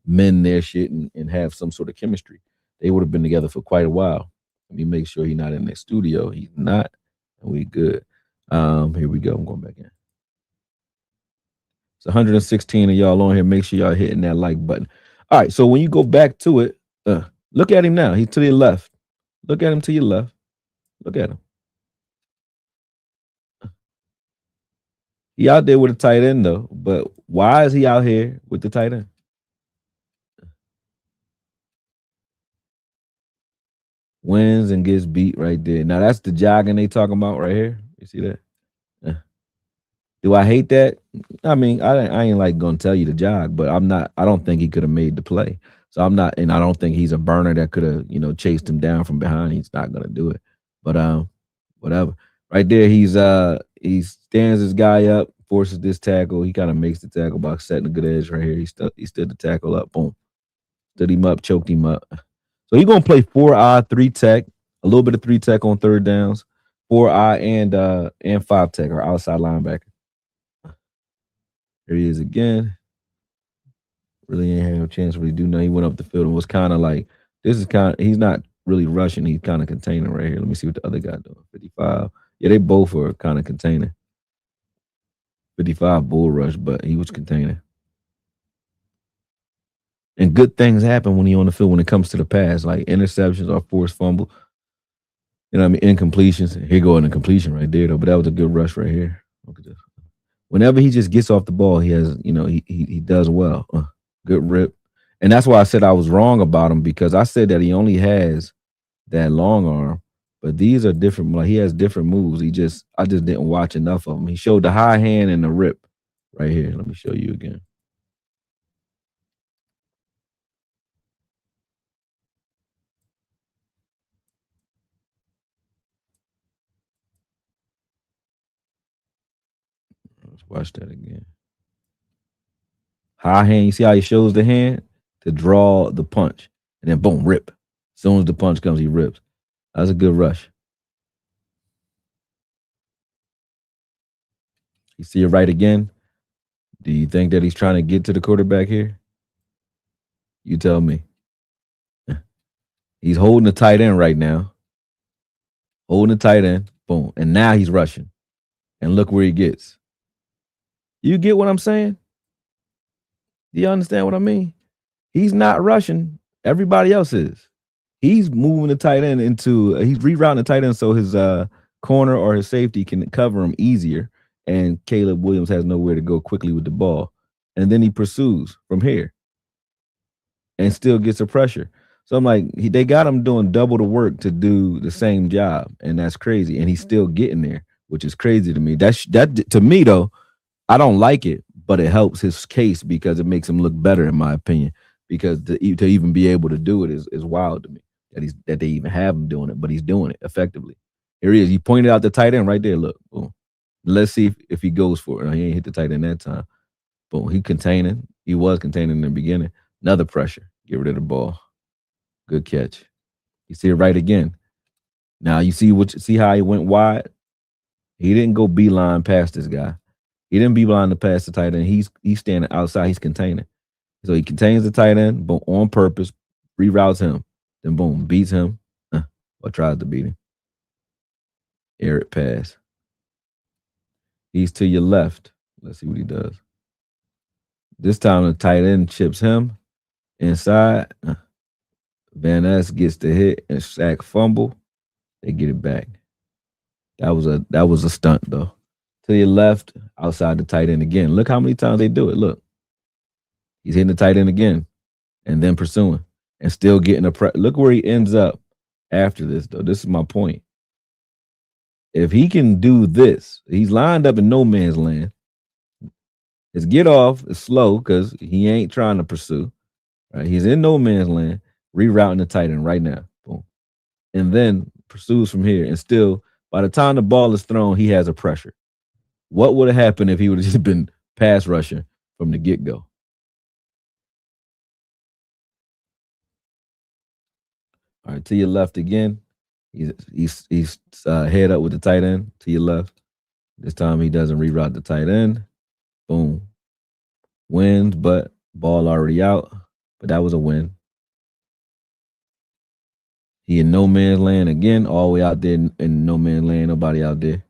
mend their shit and have some sort of chemistry. They would have been together for quite a while. Let me make sure he's not in the studio. He's not, and we good. Here we go. I'm going back in. It's 116 of y'all on here. Make sure y'all hitting that like button. All right. So when you go back to it, look at him now. He's to your left. Look at him to your left. Look at him. He out there with a tight end though. But why is he out here with the tight end? Wins and gets beat right there. Now that's the jogging they talking about right here. You see that? Do I hate that? I mean, I ain't like gonna tell you to jog, but I don't think he could have made the play. So I'm not, and I don't think he's a burner that could have, chased him down from behind. He's not gonna do it. But whatever. Right there, he stands his guy up, forces this tackle. He kind of makes the tackle by setting a good edge right here. He stood the tackle up, boom. Stood him up, choked him up. So he's gonna play 4-eye, 3 tech, a little bit of 3 tech on third downs, 4-eye and 5 tech or outside linebacker. There he is again. Really ain't had no chance to really do nothing. He went up the field and was kind of like, he's not really rushing. He's kind of containing right here. Let me see what the other guy doing. 55. Yeah, they both are kind of containing. 55 bull rush, but he was containing. And good things happen when he's on the field when it comes to the pass, like interceptions or forced fumble. You know what I mean? Incompletions. Here go an incompletion right there, though. But that was a good rush right here. Look at this. Whenever he just gets off the ball, he has, he does well. Good rip. And that's why I said I was wrong about him because I said that he only has that long arm, but these are different. Like he has different moves. I just didn't watch enough of him. He showed the high hand and the rip right here. Let me show you again. Let's watch that again. High hand. You see how he shows the hand to draw the punch, and then boom, rip. As soon as the punch comes, he rips. That's a good rush. You see it right again. Do you think that he's trying to get to the quarterback here? You tell me. He's holding the tight end right now. Holding the tight end. Boom. And now he's rushing. And look where he gets. You get what I'm saying? Do you understand what I mean? He's not rushing. Everybody else is. He's moving the tight end he's rerouting the tight end so his corner or his safety can cover him easier. And Caleb Williams has nowhere to go quickly with the ball. And then he pursues from here and still gets the pressure. So I'm like, they got him doing double the work to do the same job. And that's crazy. And he's still getting there, which is crazy to me. That to me, though, I don't like it, but it helps his case because it makes him look better, in my opinion. Because to even be able to do it is wild to me that they even have him doing it, but he's doing it effectively. Here he is. He pointed out the tight end right there. Look, boom. Let's see if he goes for it. No, he ain't hit the tight end that time. Boom. He containing. He was containing in the beginning. Another pressure. Get rid of the ball. Good catch. You see it right again. Now you see how he went wide. He didn't go beeline past this guy. He didn't beeline to pass the tight end. He's standing outside. He's containing. So he contains the tight end, but on purpose, reroutes him. Then boom, beats him or tries to beat him. Air it pass. He's to your left. Let's see what he does. This time the tight end chips him inside. Van Ness gets the hit and sack fumble. They get it back. That was a stunt though. To your left, outside the tight end again. Look how many times they do it. Look. He's hitting the tight end again and then pursuing and still getting a look where he ends up. after this, though. This is my point. If he can do this, he's lined up in no man's land. His get off is slow because he ain't trying to pursue. Right? He's in no man's land, rerouting the tight end right now. Boom. And then pursues from here. And still, by the time the ball is thrown, he has a pressure. What would have happened if he would have just been pass rushing from the get go? All right, to your left again. He's head up with the tight end to your left. This time he doesn't reroute the tight end. Boom. Wins, but ball already out. But that was a win. He in no man's land again, all the way out there in no man's land, nobody out there.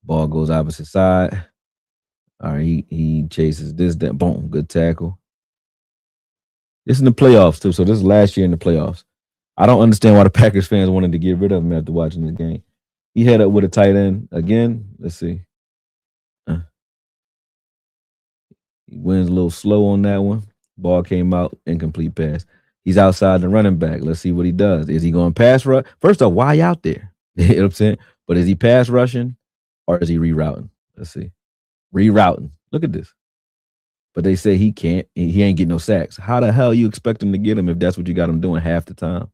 Ball goes opposite side. All right, he chases this, that, boom, good tackle. This is in the playoffs too, so this is last year in the playoffs. I don't understand why the Packers fans wanted to get rid of him after watching the game. He head up with a tight end again. Let's see. He wins a little slow on that one. Ball came out, incomplete pass. He's outside the running back. Let's see what he does. Is he going pass rush? First off, why out there? You know what I'm saying? But is he pass rushing or is he rerouting? Let's see. Rerouting. Look at this. But they say he can't. He ain't getting no sacks. How the hell you expect him to get him if that's what you got him doing half the time?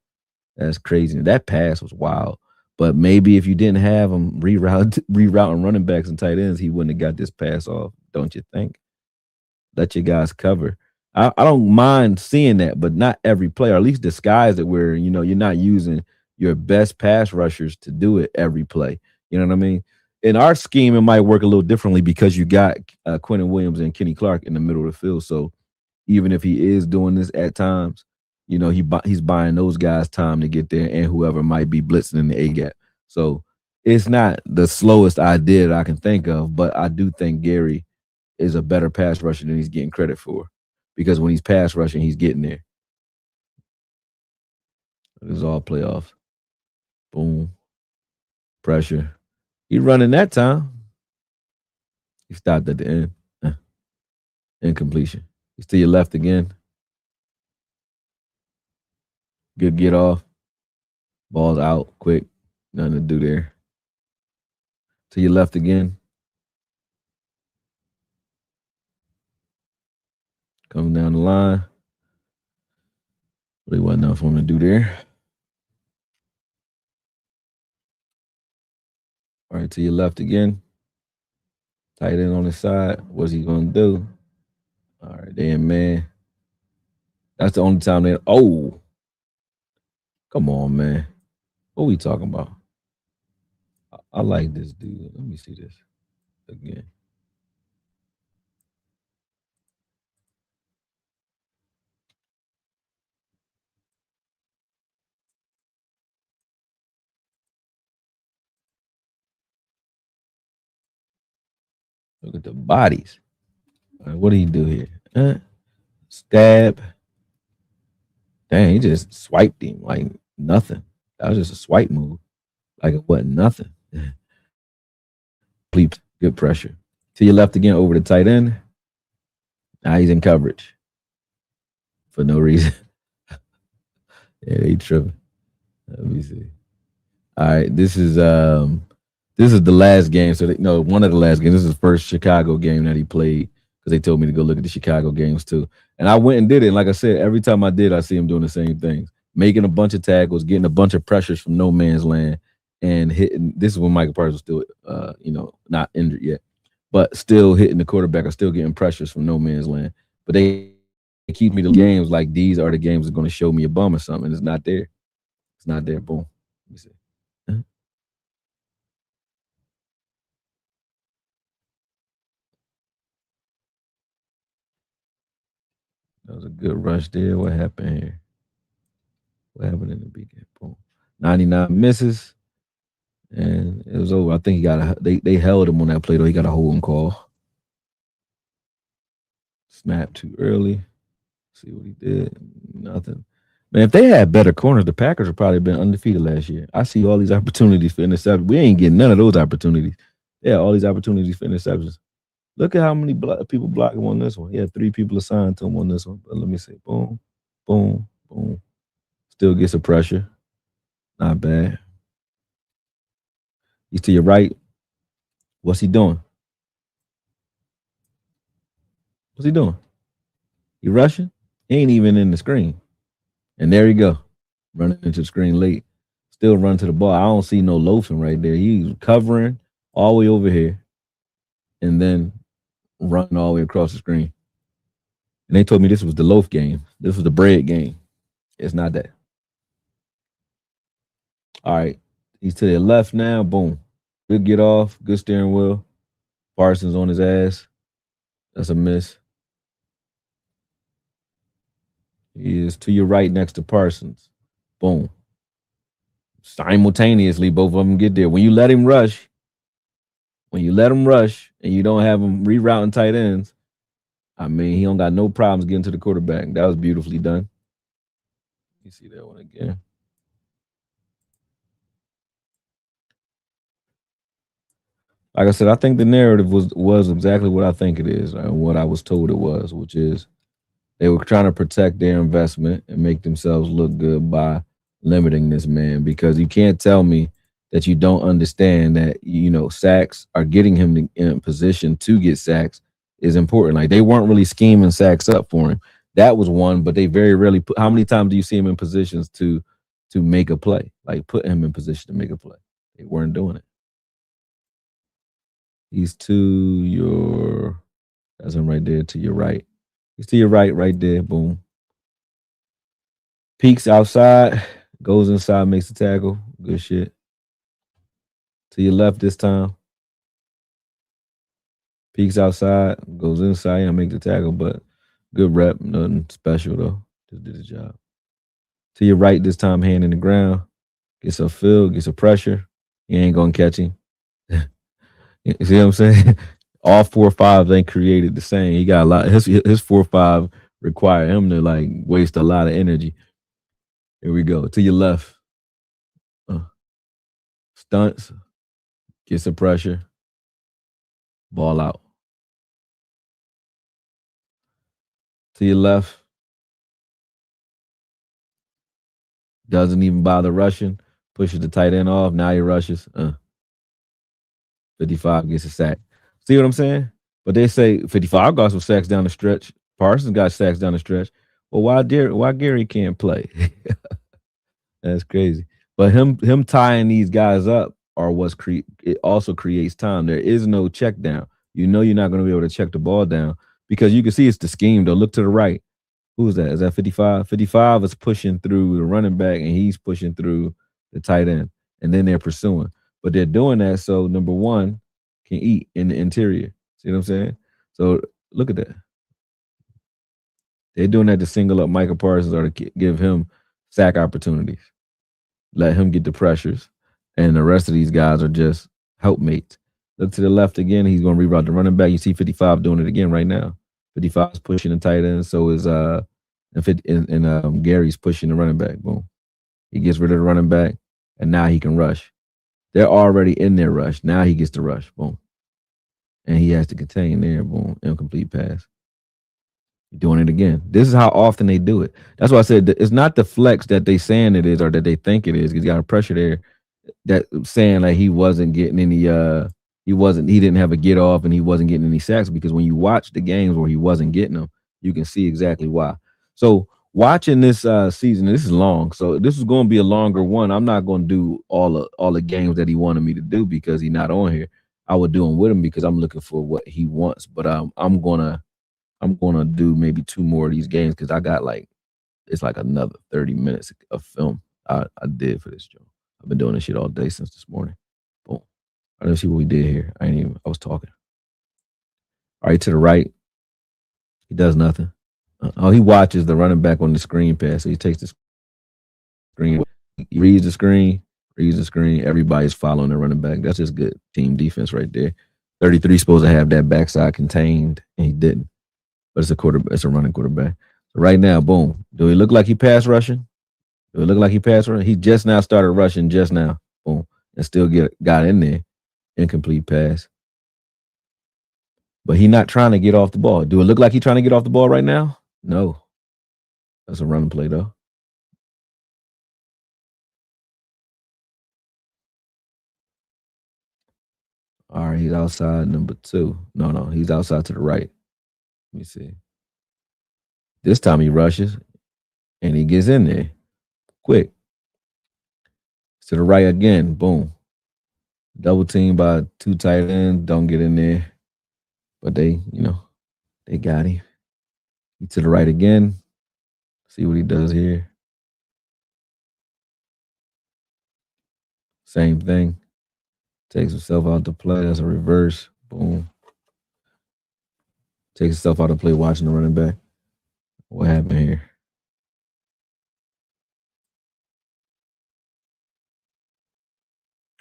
That's crazy. That pass was wild. But maybe if you didn't have him rerouting running backs and tight ends, he wouldn't have got this pass off, don't you think? Let your guys cover. I don't mind seeing that, but not every play, or at least disguise it where you're not using your best pass rushers to do it every play. You know what I mean? In our scheme, it might work a little differently because you got Quentin Williams and Kenny Clark in the middle of the field. So even if he is doing this at times, he's buying those guys time to get there, and whoever might be blitzing in the A gap. So it's not the slowest idea that I can think of, but I do think Gary is a better pass rusher than he's getting credit for, because when he's pass rushing, he's getting there. This is all playoffs. Boom. Pressure. He running that time. He stopped at the end. Incompletion. He's to your left again. Good get off. Ball's out quick. Nothing to do there. To your left again. Coming down the line. Really wasn't enough for him to do there. All right, to your left again. Tight end on the side. What's he going to do? All right, damn, man. That's the only time they. Oh, come on, man. What we talking about? I like this dude. Let me see this again. Look at the bodies. Right, what did he do here? Stab. Dang, he just swiped him like nothing. That was just a swipe move. Like it wasn't nothing. Please, good pressure. To your left again over the tight end. Now he's in coverage for no reason. Yeah, they tripping. Let me see. All right, this is the last game. So one of the last games. This is the first Chicago game that he played, because they told me to go look at the Chicago games too. And I went and did it. And like I said, every time I did, I see him doing the same things, making a bunch of tackles, getting a bunch of pressures from no man's land, and hitting. This is when Micah Parsons was still, not injured yet, but still hitting the quarterback or still getting pressures from no man's land. But they keep me the games like these are the games that's going to show me a bum or something. It's not there. It's not there. Boom. Let me see. That was a good rush there. What happened here? What happened in the beginning? Boom. 99 misses. And it was over. I think he got they held him on that play though. He got a holding call. Snap too early. See what he did. Nothing. Man, if they had better corners, the Packers would probably been undefeated last year. I see all these opportunities for interceptions. We ain't getting none of those opportunities. Yeah, all these opportunities for interceptions. Look at how many people block him on this one. He had 3 people assigned to him on this one. But let me see. Boom, boom, boom. Still gets the pressure. Not bad. He's to your right. What's he doing? What's he doing? He rushing? He ain't even in the screen. And there you go. Running into the screen late. Still run to the ball. I don't see no loafing right there. He's covering all the way over here and then running all the way across the screen. And they told me this was the loaf game. This was the bread game. It's not that. All right. He's to the left now. Boom. Good get off. Good steering wheel. Parsons on his ass. That's a miss. He is to your right next to Parsons. Boom. Simultaneously, both of them get there. When you let him rush, and you don't have him rerouting tight ends, I mean, he don't got no problems getting to the quarterback. That was beautifully done. You see that one again. Like I said, I think the narrative was exactly what I think it is and what I was told it was, which is they were trying to protect their investment and make themselves look good by limiting this man because you can't tell me that you don't understand that sacks are getting him in position to get sacks is important. Like they weren't really scheming sacks up for him. That was one, but they very rarely put. How many times do you see him in positions to make a play? Like put him in position to make a play. They weren't doing it. He's to your. That's him right there to your right. He's to your right there. Boom. Peeks outside, goes inside, makes the tackle. Good shit. To your left this time. Peeks outside, goes inside, and make the tackle, but good rep. Nothing special though. Just did the job. To your right this time, hand in the ground. Gets a feel, gets a pressure. He ain't gonna catch him. You see what I'm saying? All 4-5 ain't created the same. He got a lot. His 4-5 require him to like waste a lot of energy. Here we go. To your left. Stunts, gets some pressure, ball out. To your left, doesn't even bother rushing, pushes the tight end off. Now he rushes. 55 gets a sack. See what I'm saying? But they say 55 got some sacks down the stretch. Parsons got sacks down the stretch. Well, why Gary can't play? That's crazy. But him tying these guys up are it also creates time. There is no check down. You know you're not going to be able to check the ball down because you can see it's the scheme. Though look to the right. Who's that? Is that 55? 55 is pushing through the running back and he's pushing through the tight end. And then they're pursuing. But they're doing that so number one can eat in the interior. See what I'm saying? So look at that. They're doing that to single up Micah Parsons or to give him sack opportunities. Let him get the pressures. And the rest of these guys are just helpmates. Look to the left again. He's going to reroute the running back. You see 55 doing it again right now. 55 is pushing the tight end. So is Gary's pushing the running back. Boom. He gets rid of the running back, and now he can rush. They're already in their rush. Now he gets to rush. Boom. And he has to contain there. Boom. Incomplete pass. Doing it again. This is how often they do it. That's why I said it's not the flex that they saying it is or that they think it is. He's got a pressure there that saying like he wasn't getting any he didn't have a get off and he wasn't getting any sacks because when you watch the games where he wasn't getting them, you can see exactly why. So watching this season, this is long. So this is going to be a longer one. I'm not going to do all the games that he wanted me to do because he's not on here. I would do them with him because I'm looking for what he wants. But I'm gonna do maybe 2 more of these games because I got it's like another 30 minutes of film I did for this show. I've been doing this shit all day since this morning. Boom. Let's see what we did here. I was talking. All right, to the right. He does nothing. He watches the running back on the screen pass. So he takes the screen, he reads the screen. Everybody's following the running back. That's just good team defense right there. 33 supposed to have that backside contained, and he didn't. But it's a running quarterback. So right now, boom. Do he look like he pass rushing? He just now started rushing just now. Boom. And still got in there. Incomplete pass. But he not trying to get off the ball. Do it look like he's trying to get off the ball right now? No. That's a running play though. All right, he's outside number two. No, he's outside to the right. Let me see. This time he rushes and he gets in there quick. To the right again. Boom. Double team by two tight ends. Don't get in there. But they got him. To the right again. See what he does here. Same thing. Takes himself out to play. That's a reverse. Boom. Takes himself out to play watching the running back. What happened here?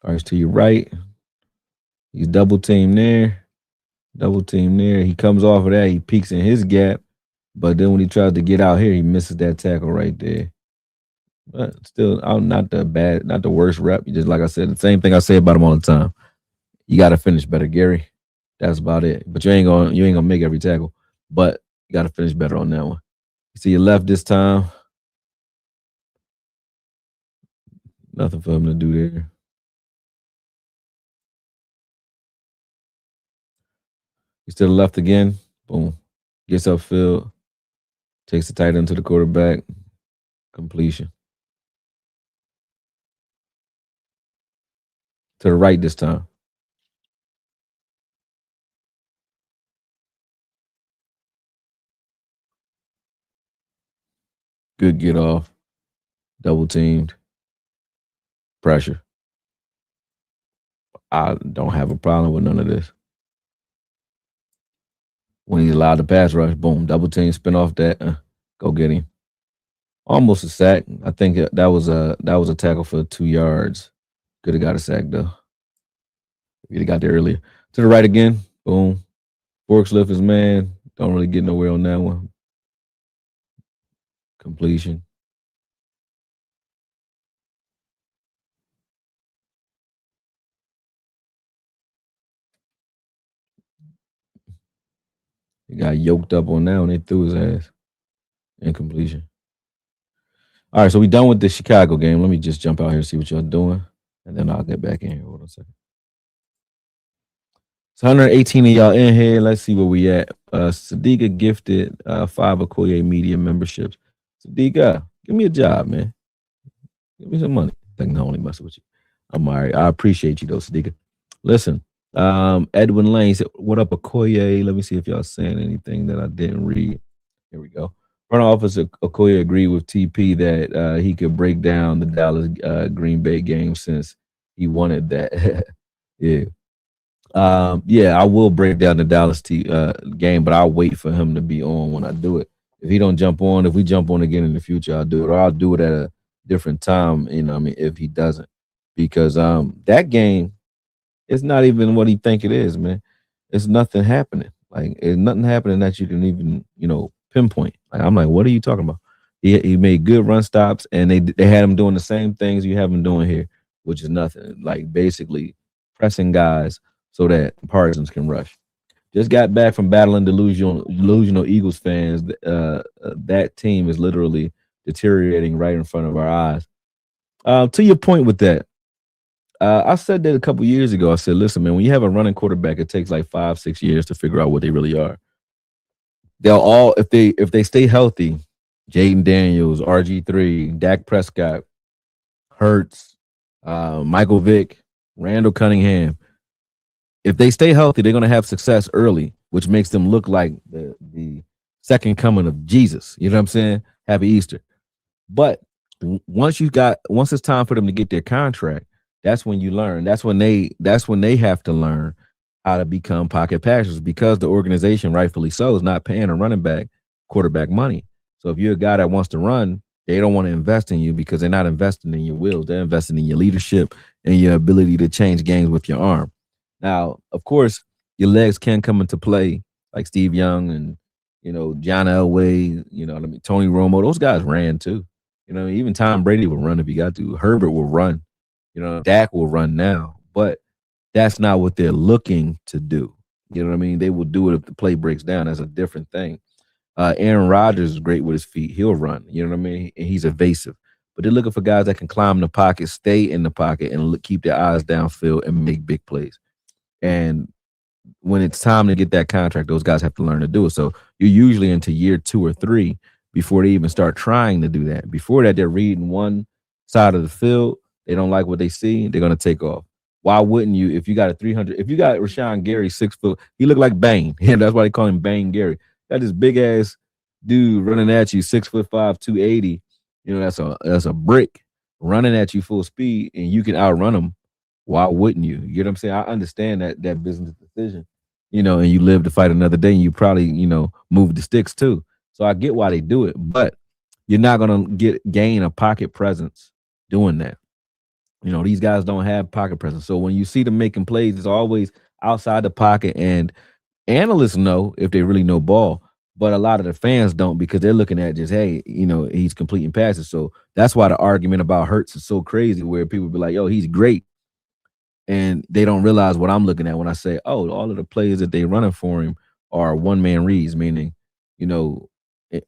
All right, to your right. He's double teamed there. Double team there. He comes off of that. He peeks in his gap. But then when he tries to get out here, he misses that tackle right there. But still, not the worst rep. You just like I said, the same thing I say about him all the time. You got to finish better, Gary. That's about it. But you ain't gonna make every tackle. But you got to finish better on that one. You see, you left this time. Nothing for him to do there. He's to the left again. Boom. Gets upfield. Takes the tight end to the quarterback. Completion. To the right this time. Good get off. Double teamed. Pressure. I don't have a problem with none of this. When he's allowed to pass rush, boom, double team, spin off that, go get him. Almost a sack. I think that was a tackle for 2 yards. Could have got a sack though. If he'd got there earlier. To the right again, boom. Forks lift his man. Don't really get nowhere on that one. Completion. He got yoked up on that when they threw his ass. Incompletion. All right, so we done with the Chicago game. Let me just jump out here and see what y'all doing, and then I'll get back in here. Hold on a second. It's 118 of y'all in here. Let's see where we at. Sadiqa gifted 5 AKOYE media memberships. Sadiqa, give me a job, man. Give me some money. I think I only messing with you. I'm all right. I appreciate you though, Sadiqa. Listen, Edwin Lane said, "What up, AKOYE?" Let me see if y'all saying anything that I didn't read. Here we go. Front office Okoye agreed with TP that he could break down the Dallas Green Bay game since he wanted that. Yeah. Yeah, I will break down the Dallas game, but I'll wait for him to be on when I do it. If he don't jump on, if we jump on again in the future, I'll do it, or I'll do it at a different time. I mean, if he doesn't, because that game it's not even what he think it is, man. It's nothing happening. Like it's nothing happening that you can even, pinpoint. Like I'm like, what are you talking about? He made good run stops, and they had him doing the same things you have him doing here, which is nothing. Like basically pressing guys so that Parsons can rush. Just got back from battling delusional Eagles fans. That team is literally deteriorating right in front of our eyes. To your point with that, I said that a couple years ago. I said, listen, man, when you have a running quarterback, it takes like 5-6 years to figure out what they really are. They'll all, if they stay healthy, Jaden Daniels, RG3, Dak Prescott, Hurts, Michael Vick, Randall Cunningham. If they stay healthy, they're going to have success early, which makes them look like the second coming of Jesus. You know what I'm saying? Happy Easter. But once it's time for them to get their contract, that's when you learn. That's when they have to learn how to become pocket passers, because the organization, rightfully so, is not paying a running back quarterback money. So if you're a guy that wants to run, they don't want to invest in you because they're not investing in your wills. They're investing in your leadership and your ability to change games with your arm. Now, of course, your legs can come into play, like Steve Young and John Elway, Tony Romo. Those guys ran too. Even Tom Brady will run if he got to. Herbert will run. Dak will run now, but that's not what they're looking to do. You know what I mean? They will do it if the play breaks down. That's a different thing. Aaron Rodgers is great with his feet. He'll run. You know what I mean? And he's evasive. But they're looking for guys that can climb the pocket, stay in the pocket, and keep their eyes downfield and make big plays. And when it's time to get that contract, those guys have to learn to do it. So you're usually into year 2 or 3 before they even start trying to do that. Before that, they're reading one side of the field. They don't like what they see. They're going to take off. Why wouldn't you? If you got a 300, if you got Rashan Gary 6 foot, he looked like Bane. And that's why they call him Bane Gary. Got this big ass dude running at you, 6'5", 280. That's a brick running at you full speed, and you can outrun him. Why wouldn't you? You get what I'm saying? I understand that business decision, and you live to fight another day, and you probably, move the sticks too. So I get why they do it, but you're not gonna gain a pocket presence doing that. These guys don't have pocket presence. So when you see them making plays, it's always outside the pocket, and analysts know if they really know ball, but a lot of the fans don't because they're looking at just, hey, he's completing passes. So that's why the argument about Hurts is so crazy, where people be like, yo, he's great. And they don't realize what I'm looking at when I say, oh, all of the plays that they running for him are one-man reads, meaning,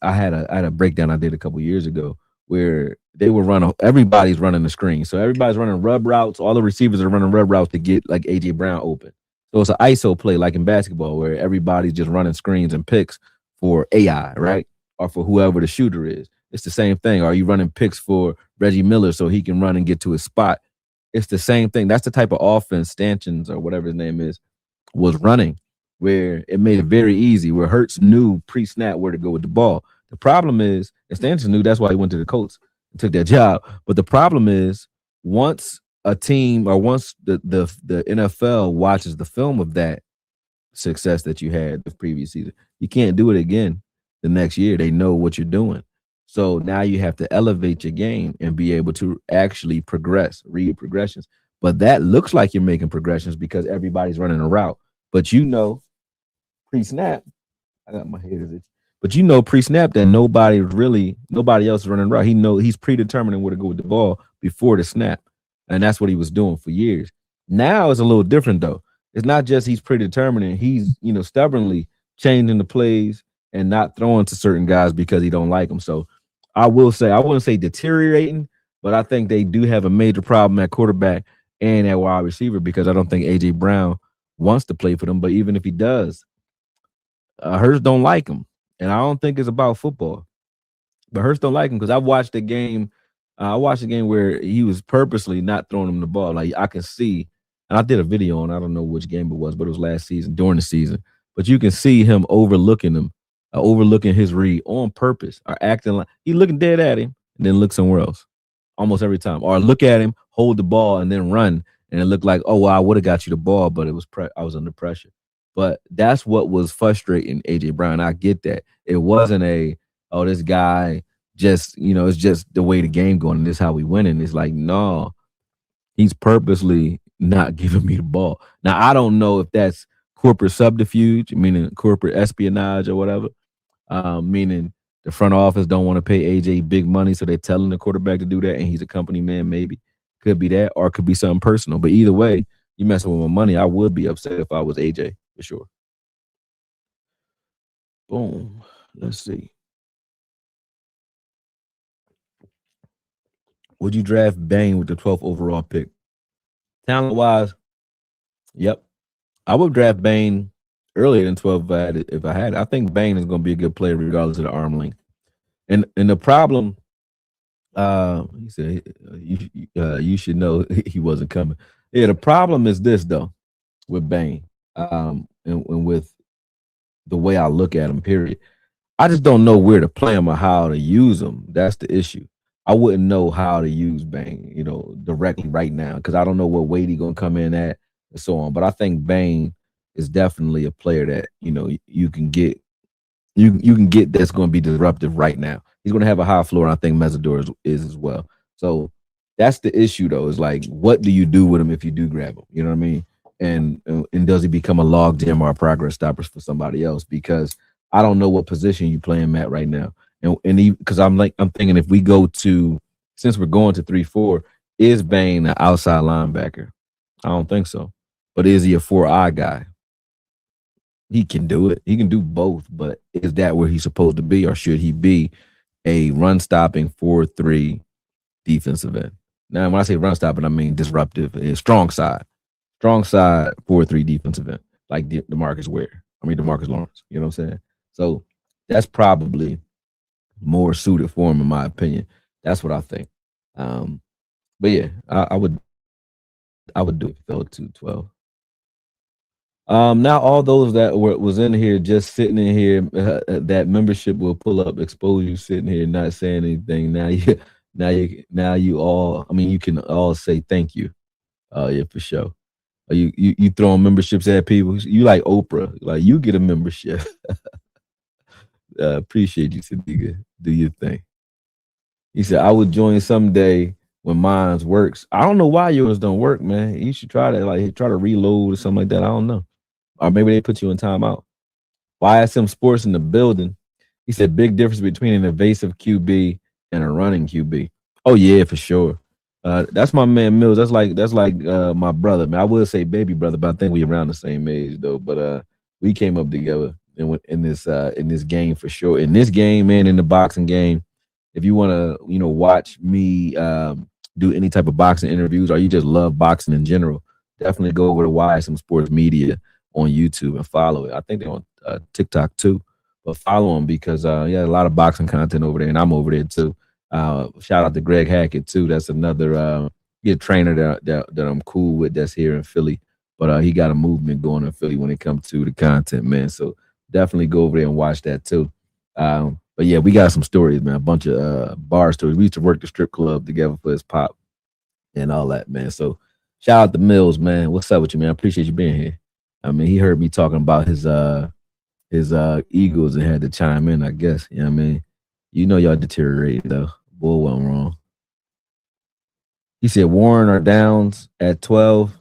I had a breakdown I did a couple years ago where they were everybody's running the screen. So everybody's running rub routes. All the receivers are running rub routes to get like AJ Brown open. So it's an ISO play like in basketball where everybody's just running screens and picks for AI, right? Or for whoever the shooter is. It's the same thing. Are you running picks for Reggie Miller so he can run and get to his spot? It's the same thing. That's the type of offense Stanchions or whatever his name is was running, where it made it very easy, where Hurts knew pre-snap where to go with the ball. The problem is, and Stanchions knew, that's why he went to the Colts and took that job. But the problem is, once a team or once the NFL watches the film of that success that you had the previous season, you can't do it again the next year. They know what you're doing. So now you have to elevate your game and be able to actually read progressions. But that looks like you're making progressions because everybody's running a route. But pre-snap, I got my head is itch. But pre-snap that nobody else is running a route. He's predetermining where to go with the ball before the snap. And that's what he was doing for years. Now it's a little different though. It's not just he's predetermining, he's stubbornly changing the plays and not throwing to certain guys because he don't like them. So I wouldn't say deteriorating, but I think they do have a major problem at quarterback and at wide receiver because I don't think AJ Brown wants to play for them. But even if he does, Hurts don't like him, and I don't think it's about football. But Hurts don't like him because I watched the game. I watched a game where he was purposely not throwing him the ball. Like I can see, and I did a video on. I don't know which game it was, but it was last season during the season. But you can see him overlooking him. Overlooking his read on purpose, or acting like he looking dead at him and then look somewhere else almost every time, or look at him, hold the ball, and then run, and it looked like, oh, well, I would have got you the ball, but I was under pressure. But that's what was frustrating AJ Brown. I get that. It wasn't this guy just, it's just the way the game going and this is how we winning. It's like, no, he's purposely not giving me the ball. Now, I don't know if that's corporate subterfuge, meaning corporate espionage or whatever. Meaning the front office don't want to pay AJ big money, so they're telling the quarterback to do that, and he's a company man. Maybe could be that, or it could be something personal. But either way, you messing with my money. I would be upset if I was AJ for sure. Boom. Let's see. Would you draft Bane with the 12th overall pick? Talent wise, yep. I would draft Bane earlier than 12 if I had it. I think Bane is going to be a good player regardless of the arm length. And the problem, he said, you should know he wasn't coming. Yeah, the problem is this though with Bane, and with the way I look at him. Period. I just don't know where to play him or how to use him. That's the issue. I wouldn't know how to use Bane, directly right now because I don't know what weight he's gonna come in at and so on. But I think Bane is definitely a player that you can get. You can get that's going to be disruptive right now. He's going to have a high floor, and I think Mesidor is as well. So that's the issue, though. Is like, what do you do with him if you do grab him? You know what I mean? And does he become a log jam or a progress stopper for somebody else? Because I don't know what position you play him at right now. And because I'm thinking if we go to, since we're going to 3-4, is Bane an outside linebacker? I don't think so. But is he a 4-eye guy? He can do it. He can do both, but is that where he's supposed to be, or should he be a run-stopping 4-3 defensive end? Now, when I say run-stopping, I mean disruptive, strong side strong side 4-3 defensive end, like DeMarcus Ware. I mean DeMarcus Lawrence. You know what I'm saying? So that's probably more suited for him, in my opinion. That's what I think. Um, but yeah, I would do it if it fell to 12. Now all those that was in here just sitting in here, that membership will pull up, expose you sitting here not saying anything. Now you, now you all. I mean, you can all say thank you. Yeah, for sure. You throwing memberships at people. You like Oprah, like you get a membership. Appreciate you, Sadiqa. Do your thing. He said I would join someday when mine's works. I don't know why yours don't work, man. You should try that. Like try to reload or something like that. I don't know. Or maybe they put you in timeout. YSM Sports in the building. He said big difference between an evasive QB and a running QB. Oh yeah, for sure. That's my man Mills. That's like my brother, man. I would say baby brother, but I think we around the same age though. But we came up together in this game for sure. In this game, man, in the boxing game, if you want to, watch me do any type of boxing interviews, or you just love boxing in general, definitely go over to YSM Sports Media on YouTube and follow it. I think they're on TikTok too, but follow them because yeah, a lot of boxing content over there, and I'm over there too. Shout out to Greg Hackett too. That's another trainer that I'm cool with. That's here in Philly, but he got a movement going in Philly when it comes to the content, man. So definitely go over there and watch that too. But yeah, we got some stories, man. A bunch of bar stories. We used to work the strip club together for his pop and all that, man. So shout out to Mills, man. What's up with you, man? I appreciate you being here. I mean, he heard me talking about his Eagles and had to chime in, I guess. You know what I mean? You know y'all deteriorated though. Boy went wrong. He said Warren or Downs at 12.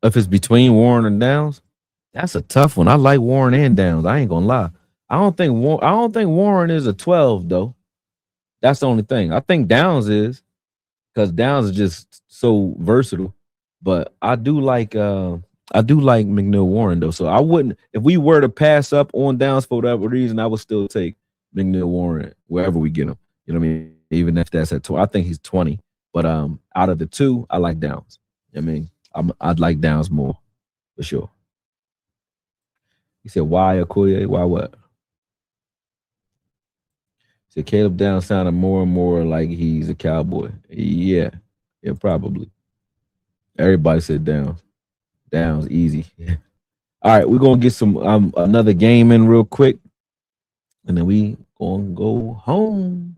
If it's between Warren and Downs, that's a tough one. I like Warren and Downs. I ain't gonna lie. I don't think Warren is a 12 though. That's the only thing. I think Downs is, because Downs is just so versatile. But I do like McNeil Warren though. So I wouldn't, if we were to pass up on Downs for whatever reason, I would still take McNeil Warren wherever we get him. You know what I mean? Even if that's at 20, I think he's 20. But out of the two, I like Downs. I mean, I'd like Downs more for sure. He said, "Why AKOYE? Why what?" He said Caleb Downs sounded more and more like he's a cowboy. Yeah, yeah, probably. Everybody said Downs. Downs easy. All right, we're gonna get some another game in real quick, and then we gonna go home.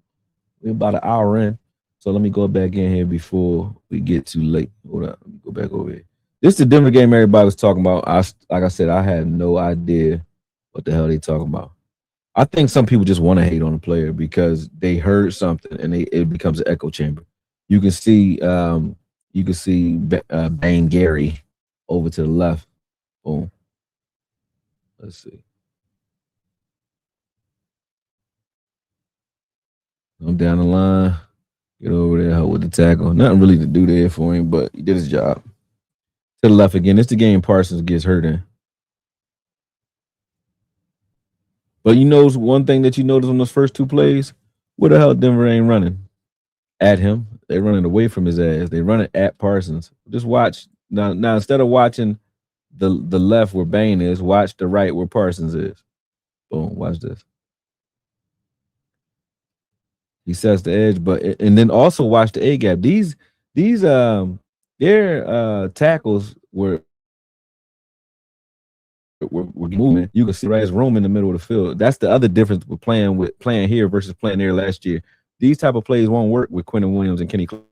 We're about an hour in, so let me go back in here before we get too late. Hold up, let me go back over here. This is the Denver game everybody was talking about. Like I said, I had no idea what the hell they talking about. I think some people just want to hate on a player because they heard something and it becomes an echo chamber. You can see Bane Gary over to the left. Boom. Let's see. I'm down the line. Get over there, help with the tackle. Nothing really to do there for him, but he did his job. To the left again. It's the game Parsons gets hurt in. But you know one thing that you notice on those first two plays? Where the hell Denver ain't running? At him. They're running away from his ass. They running at Parsons. Just watch. Now instead of watching the left where Bane is, watch the right where Parsons is. Boom. Watch this. He sets the edge, and then also watch the A gap. These their tackles were moving. You can see right as room in the middle of the field. That's the other difference with playing here versus playing there last year. These type of plays won't work with Quentin Williams and Kenny Clark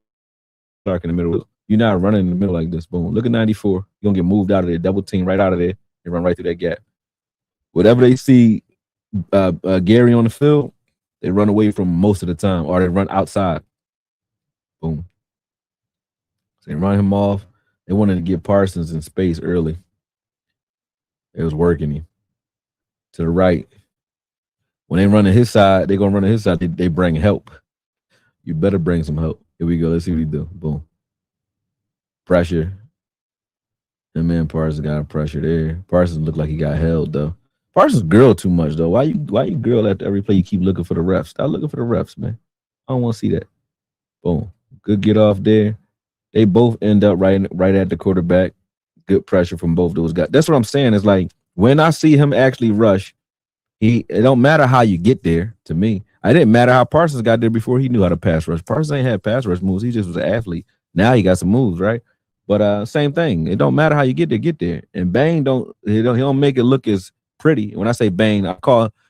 in the middle. You're not running in the middle like this. Boom. Look at 94. You're gonna get moved out of there, double team right out of there, and run right through that gap. Whatever they see Gary on the field, they run away from most of the time, or they run outside. Boom. So they run him off. They wanted to get Parsons in space early. It was working him to the right. When they run to his side, they're gonna run to his side. They bring help. You better bring some help. Here we go. Let's see what he do. Boom. Pressure. And man, Parsons got pressure there. Parsons looked like he got held though. Parsons girl too much though. Why you girl after every play? You keep looking for the refs. Stop looking for the refs, man. I don't want to see that. Boom. Good get off there. They both end up right at the quarterback. Good pressure from both those guys. That's what I'm saying. Is like when I see him actually rush, it don't matter how you get there to me. I didn't matter how Parsons got there before he knew how to pass rush. Parsons ain't had pass rush moves. He just was an athlete. Now he got some moves, right? But same thing. It don't matter how you get there. And Bang he don't make it look as pretty. When I say Bang,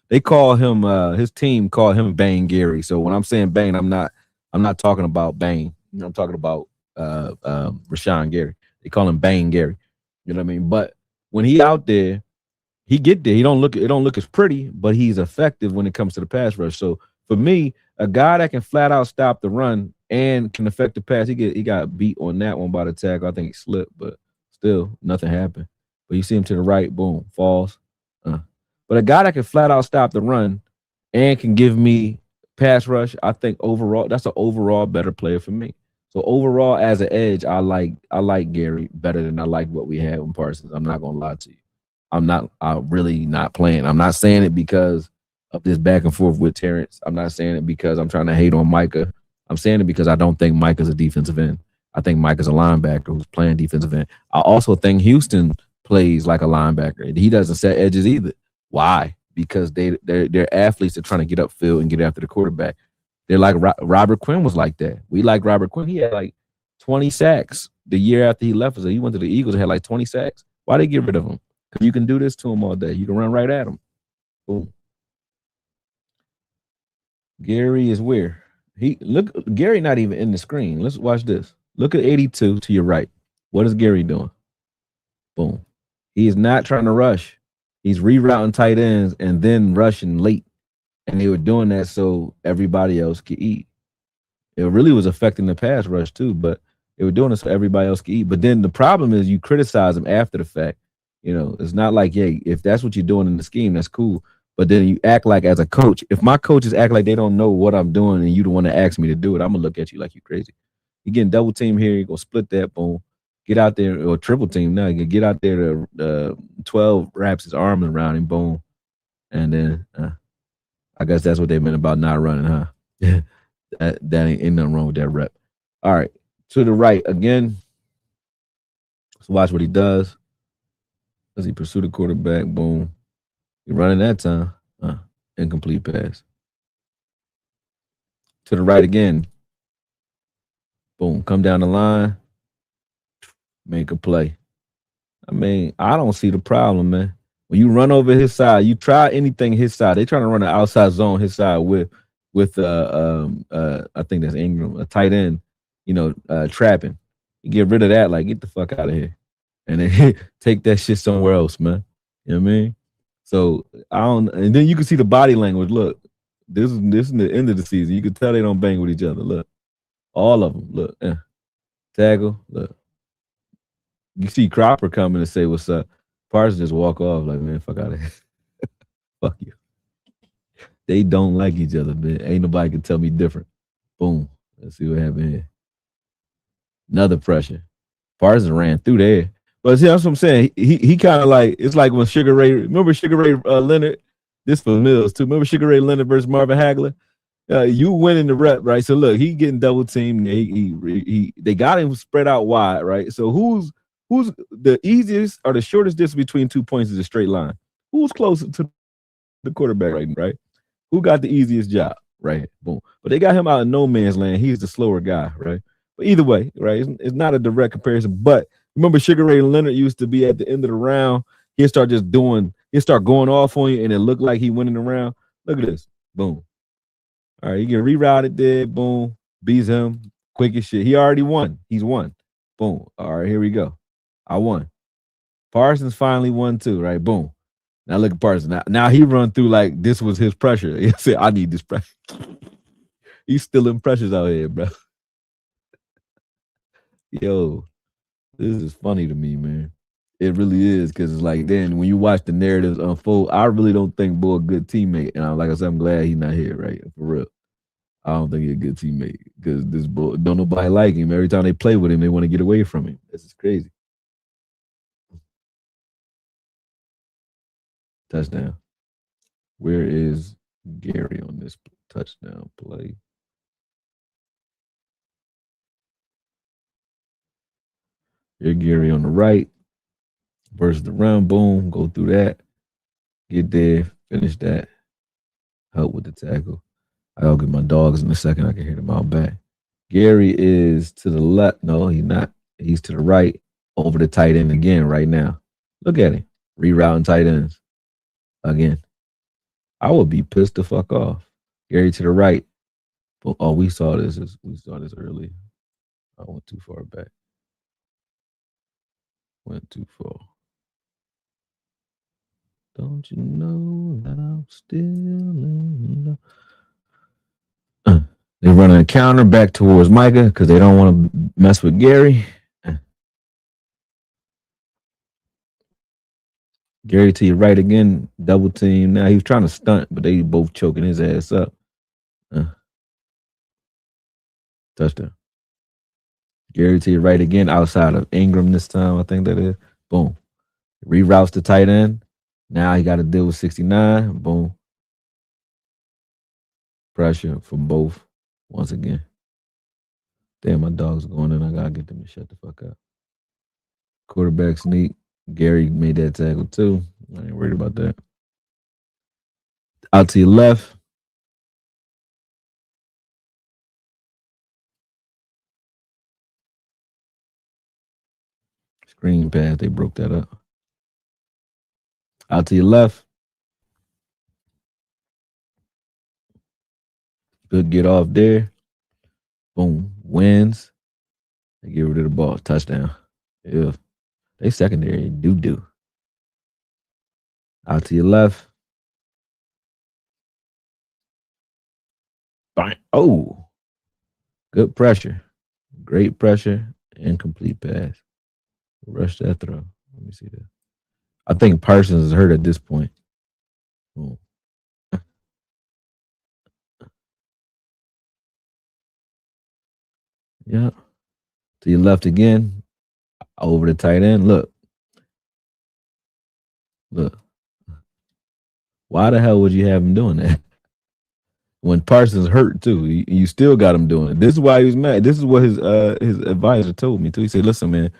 they call him his team call him Bang Gary. So when I'm saying Bang, I'm not talking about Bang. I'm talking about Rashan Gary. They call him Bang Gary. You know what I mean? But when he out there, he get there. He don't look. It don't look as pretty, but he's effective when it comes to the pass rush. So for me, a guy that can flat out stop the run and can affect the pass, he got beat on that one by the tackle. I think he slipped, but still nothing happened. But you see him to the right, boom, falls. Uh. But a guy that can flat out stop the run and can give me pass rush, I think overall that's an overall better player for me. So overall, as an edge, I like Gary better than I like what we had in Parsons. I'm not gonna lie to you. I'm really not playing. I'm not saying it because of this back and forth with Terrence. I'm not saying it because I'm trying to hate on Micah. I'm saying it because I don't think Micah's a defensive end. I think Micah's a linebacker who's playing defensive end. I also think Houston plays like a linebacker. He doesn't set edges either. Why? Because they're athletes that are trying to get upfield and get after the quarterback. They're like Robert Quinn was like that. We like Robert Quinn. He had like 20 sacks the year after he left us. He went to the Eagles and had like 20 sacks. Why they get rid of him? Because you can do this to him all day. You can run right at him. Boom. Gary is where? He look Gary not even in the screen. Let's watch this. Look at 82 to your right. What is Gary doing? Boom. He is not trying to rush. He's rerouting tight ends and then rushing late. And they were doing that so everybody else could eat. It really was affecting the pass rush too, but they were doing this so everybody else could eat. But then the problem is you criticize them after the fact. It's not like, hey, if that's what you're doing in the scheme, that's cool. But then you act like as a coach, if my coaches act like they don't know what I'm doing and you the one to ask me to do it, I'm gonna look at you like you crazy. You getting double team here, you go split that, boom. Get out there or triple team now. You get out there to 12 wraps his arms around him, boom. And then I guess that's what they meant about not running, huh? that ain't nothing wrong with that rep. All right. To the right again. Let's watch what he does. Does he pursue the quarterback? Boom. He running that time. Incomplete pass. To the right again. Boom. Come down the line. Make a play. I mean, I don't see the problem, man. When you run over his side, you try anything his side. They trying to run an outside zone his side with I think that's Ingram, a tight end, trapping. You get rid of that, like get the fuck out of here. And then take that shit somewhere else, man. You know what I mean? So I don't and then you can see the body language. Look, this is the end of the season. You can tell they don't bang with each other. Look. All of them. Look. Tackle. Look. You see Cropper coming and say what's up. Parsons just walk off like, man, fuck out of here. Fuck you. They don't like each other, man. Ain't nobody can tell me different. Boom. Let's see what happened here. Another pressure. Parsons ran through there. But see, that's what I'm saying. He kind of like, it's like when Sugar Ray, remember Sugar Ray Leonard? This for Mills too. Remember Sugar Ray Leonard versus Marvin Hagler? You winning the rep, right? So look, he getting double teamed. They got him spread out wide, right? So who's the easiest or the shortest distance between 2 points is a straight line? Who's closer to the quarterback, right? Who got the easiest job, right? Boom. But they got him out in no man's land. He's the slower guy, right? But either way, right? It's not a direct comparison. But remember, Sugar Ray Leonard used to be at the end of the round. He'd start going off on you, and it looked like he winning the round. Look at this. Boom. All right, you get rerouted there. Boom. Beats him. Quick as shit. He already won. He's won. Boom. All right, here we go. I won. Parsons finally won too, right? Boom. Now look at Parsons. Now he run through like this was his pressure. He said, I need this pressure. He's still in pressures out here, bro. Yo, this is funny to me, man. It really is because it's like then when you watch the narratives unfold, I really don't think Bo a good teammate. And like I said, I'm glad he's not here, right? For real. I don't think he's a good teammate because this Bo don't nobody like him. Every time they play with him, they want to get away from him. This is crazy. Touchdown. Where is Gary on this touchdown play? Here's Gary on the right versus the run. Boom, go through that. Get there, finish that. Help with the tackle. I'll get my dogs in a second. I can hear them out back. Gary is to the left. No, he's not. He's to the right over the tight end again right now. Look at him. Rerouting tight ends again. I would be pissed the fuck off. Gary to the right. Oh, we saw this. We saw this early. I went too far back. Went too far. Don't you know that I'm still in love? They're running a counter back towards Micah because they don't want to mess with Gary. Gary to your right again, double team. Now he was trying to stunt, but they both choking his ass up. Touchdown. Gary to your right again, outside of Ingram this time. I think that is. Boom. Reroutes the tight end. Now he got to deal with 69. Boom. Pressure from both once again. Damn, my dog's going in. I got to get them to shut the fuck up. Quarterback sneak. Gary made that tackle too. I ain't worried about that. Out to your left. Screen pass. They broke that up. Out to your left. Good get off there. Boom. Wins. They get rid of the ball. Touchdown. Yeah. They secondary. Do. Out to your left. Bang. Oh. Good pressure. Great pressure. Incomplete pass. Rush that throw. Let me see that. I think Parsons is hurt at this point. Oh. Yeah. To your left again. Over the tight end. Look. Why the hell would you have him doing that? When Parsons hurt too, you still got him doing it. This is why he was mad. This is what his advisor told me too. He said, "Listen, man,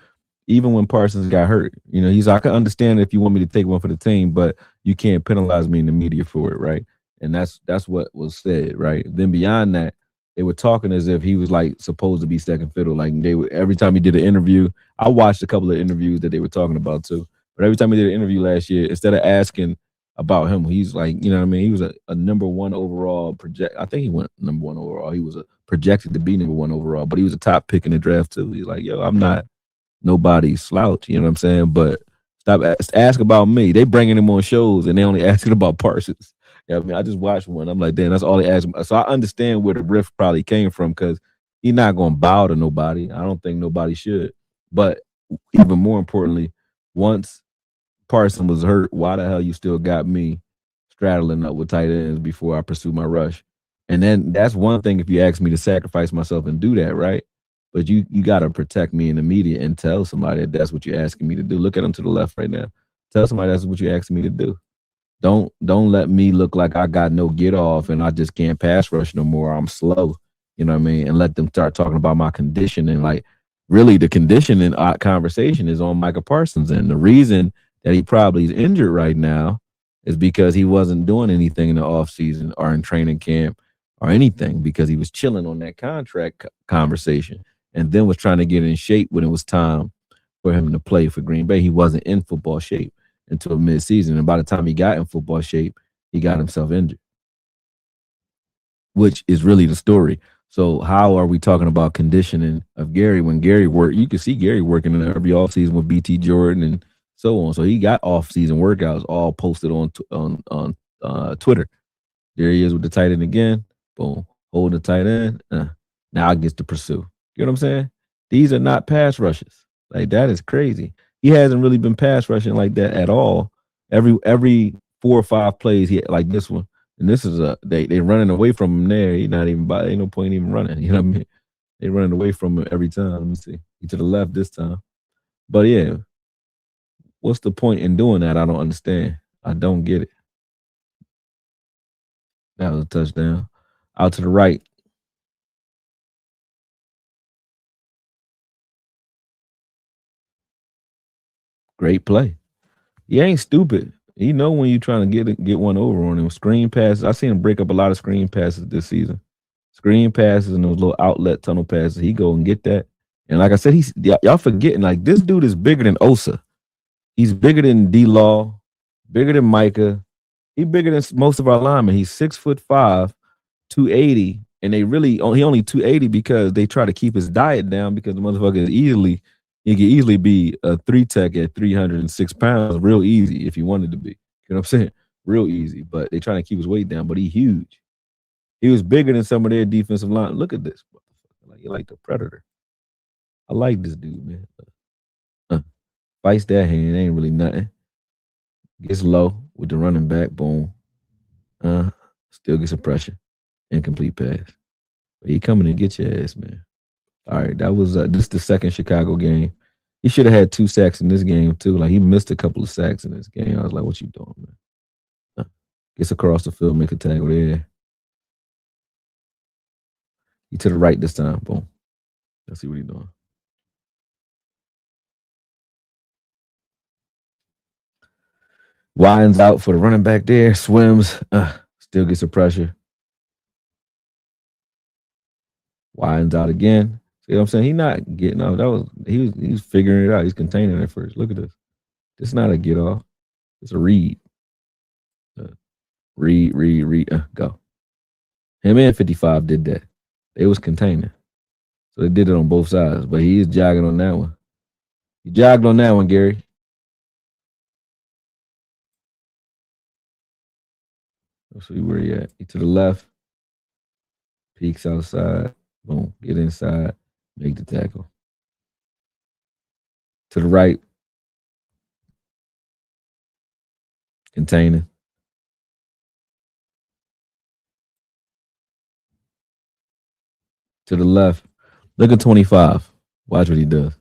even when Parsons got hurt, he's like, I can understand if you want me to take one for the team, but you can't penalize me in the media for it, right?" And that's what was said, right? Then beyond that, they were talking as if he was like supposed to be second fiddle. Like they would every time he did an interview. I watched a couple of interviews that they were talking about too. But every time he did an interview last year, instead of asking about him, he's like, what I mean? He was a number one overall project. I think he went number one overall. He was projected to be number one overall, but he was a top pick in the draft too. He's like, yo, I'm not nobody's slouch, you know what I'm saying? But ask about me. They bringing him on shows and they only asking about Parsons. Yeah, I mean, I just watched one. I'm like, damn, that's all they asked him. So I understand where the rift probably came from because he's not going to bow to nobody. I don't think nobody should. But even more importantly, once Parson was hurt, why the hell you still got me straddling up with tight ends before I pursue my rush? And then that's one thing if you ask me to sacrifice myself and do that, right? But you got to protect me in the media and tell somebody that that's what you're asking me to do. Look at them to the left right now. Tell somebody that's what you're asking me to do. Don't let me look like I got no get off and I just can't pass rush no more. I'm slow, you know what I mean? And let them start talking about my conditioning. Like really, the conditioning conversation is on Micah Parsons, and the reason that he probably is injured right now is because he wasn't doing anything in the offseason or in training camp or anything because he was chilling on that contract conversation and then was trying to get in shape when it was time for him to play for Green Bay. He wasn't in football shape until midseason. And by the time he got in football shape, he got himself injured, which is really the story. So how are we talking about conditioning of Gary when Gary worked? You can see Gary working in every offseason with BT Jordan and so on. So he got off-season workouts all posted on Twitter. There he is with the tight end again. Boom. Hold the tight end. Now I gets to pursue. You know what I'm saying? These are not pass rushes. Like that is crazy. He hasn't really been pass rushing like that at all. Every 4 or 5 plays he like this one. And this is they running away from him there. He's not even by ain't no point even running. You know what I mean? They running away from him every time. Let me see. He to the left this time. But yeah, what's the point in doing that? I don't understand. I don't get it. That was a touchdown. Out to the right. Great play. He ain't stupid. He know when you trying to get one over on him. Screen passes. I seen him break up a lot of screen passes this season. Screen passes and those little outlet tunnel passes. He go and get that. And like I said, y'all forgetting like this dude is bigger than Osa. He's bigger than D Law, bigger than Micah. He's bigger than most of our linemen. He's 6'5", 280, and he only 280 because they try to keep his diet down because the motherfucker he could easily be a 3 tech at 306 pounds, real easy if he wanted to be. You know what I'm saying? Real easy, but they trying to keep his weight down. But he's huge. He was bigger than some of their defensive line. Look at this, like the Predator. I like this dude, man. Fights that hand, ain't really nothing. Gets low with the running back, boom. Still gets some pressure. Incomplete pass. But he coming to get your ass, man. All right, that was this the second Chicago game. He should have had 2 sacks in this game too. Like he missed a couple of sacks in this game. I was like, "What you doing, man?" Gets across the field, make a tackle there. He to the right this time. Boom. Let's see what he's doing. Widens out for the running back there. Swims. Still gets the pressure. Widens out again. See what I'm saying? He's not getting off. He was figuring it out. He's containing it first. Look at this. This is not a get off. It's a read. Read. Go. Him and 55 did that. They was containing. So they did it on both sides. But he is jogging on that one. He jogged on that one, Gary. Let's see where he at. He to the left. Peeks outside. Boom. Get inside. Make the tackle. To the right. Containing. To the left. Look at 25. Watch what he does.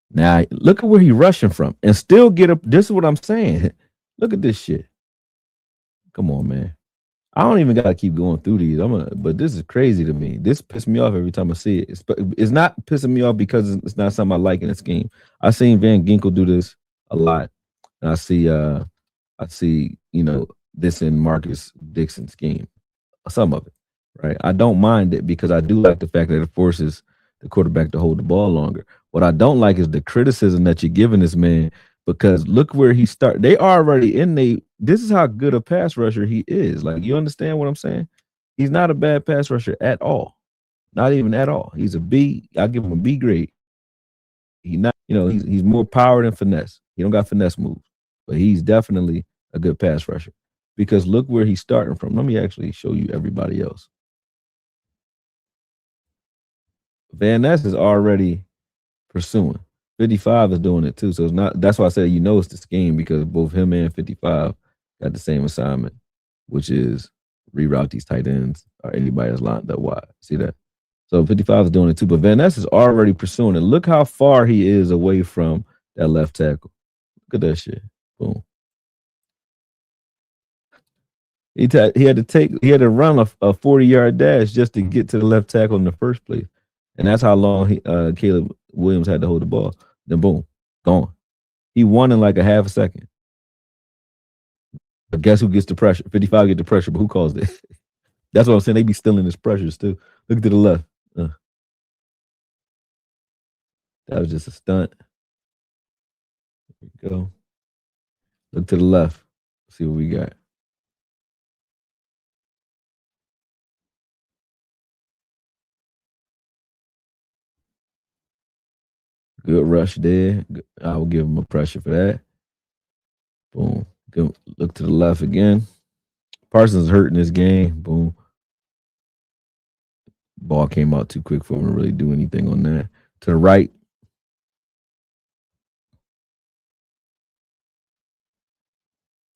Now, look at where he's rushing from and still get up. This is what I'm saying. Look at this shit. Come on, man. I don't even got to keep going through these. But this is crazy to me. This pisses me off every time I see it. It's not pissing me off because it's not something I like in the scheme. I've seen Van Ginkel do this a lot. And I see, this in Marcus Dixon's scheme. Some of it, right? I don't mind it because I do like the fact that it forces the quarterback to hold the ball longer. What I don't like is the criticism that you're giving this man because look where he started. They already this is how good a pass rusher he is. Like, you understand what I'm saying? He's not a bad pass rusher at all. Not even at all. He's a B. I give him a B grade. He's more power than finesse. He don't got finesse moves, but he's definitely a good pass rusher because look where he's starting from. Let me actually show you everybody else. Van Ness is already pursuing. 55 is doing it too. So it's not. That's why I said it's the scheme because both him and 55 got the same assignment, which is reroute these tight ends or anybody that's lined up wide. See that? So 55 is doing it too. But Van Ness is already pursuing it. Look how far he is away from that left tackle. Look at that shit. Boom. He had to run a 40-yard dash just to get to the left tackle in the first place. And that's how long Caleb Williams had to hold the ball. Then boom, gone. He won in like a half a second. But guess who gets the pressure? 55 get the pressure, but who calls it? That's what I'm saying. They be stealing his pressures too. Look to the left. That was just a stunt. There we go. Look to the left. See what we got. Good rush there. I will give him a pressure for that. Boom. Look to the left again. Parsons hurt in this game. Boom. Ball came out too quick for him to really do anything on that. To the right.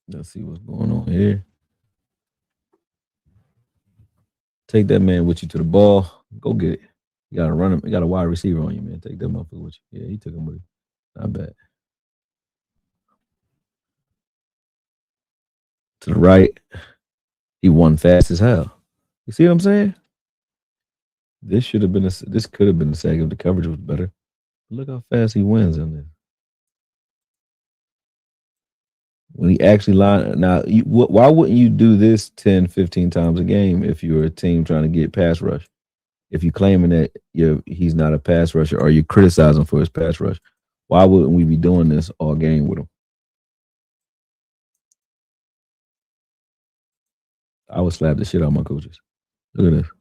Let's see what's going on here. Take that man with you to the ball. Go get it. You gotta run him. You got a wide receiver on you, man. Take that motherfucker with you. Yeah, he took him with him. Not bad. To the right. He won fast as hell. You see what I'm saying? This could have been a sack if the coverage was better. Look how fast he wins in there. When he actually line now, why wouldn't you do this 10, 15 times a game if you're a team trying to get pass rush? If you claiming that he's not a pass rusher or you criticize him for his pass rush, why wouldn't we be doing this all game with him? I would slap the shit out of my coaches. Look at this.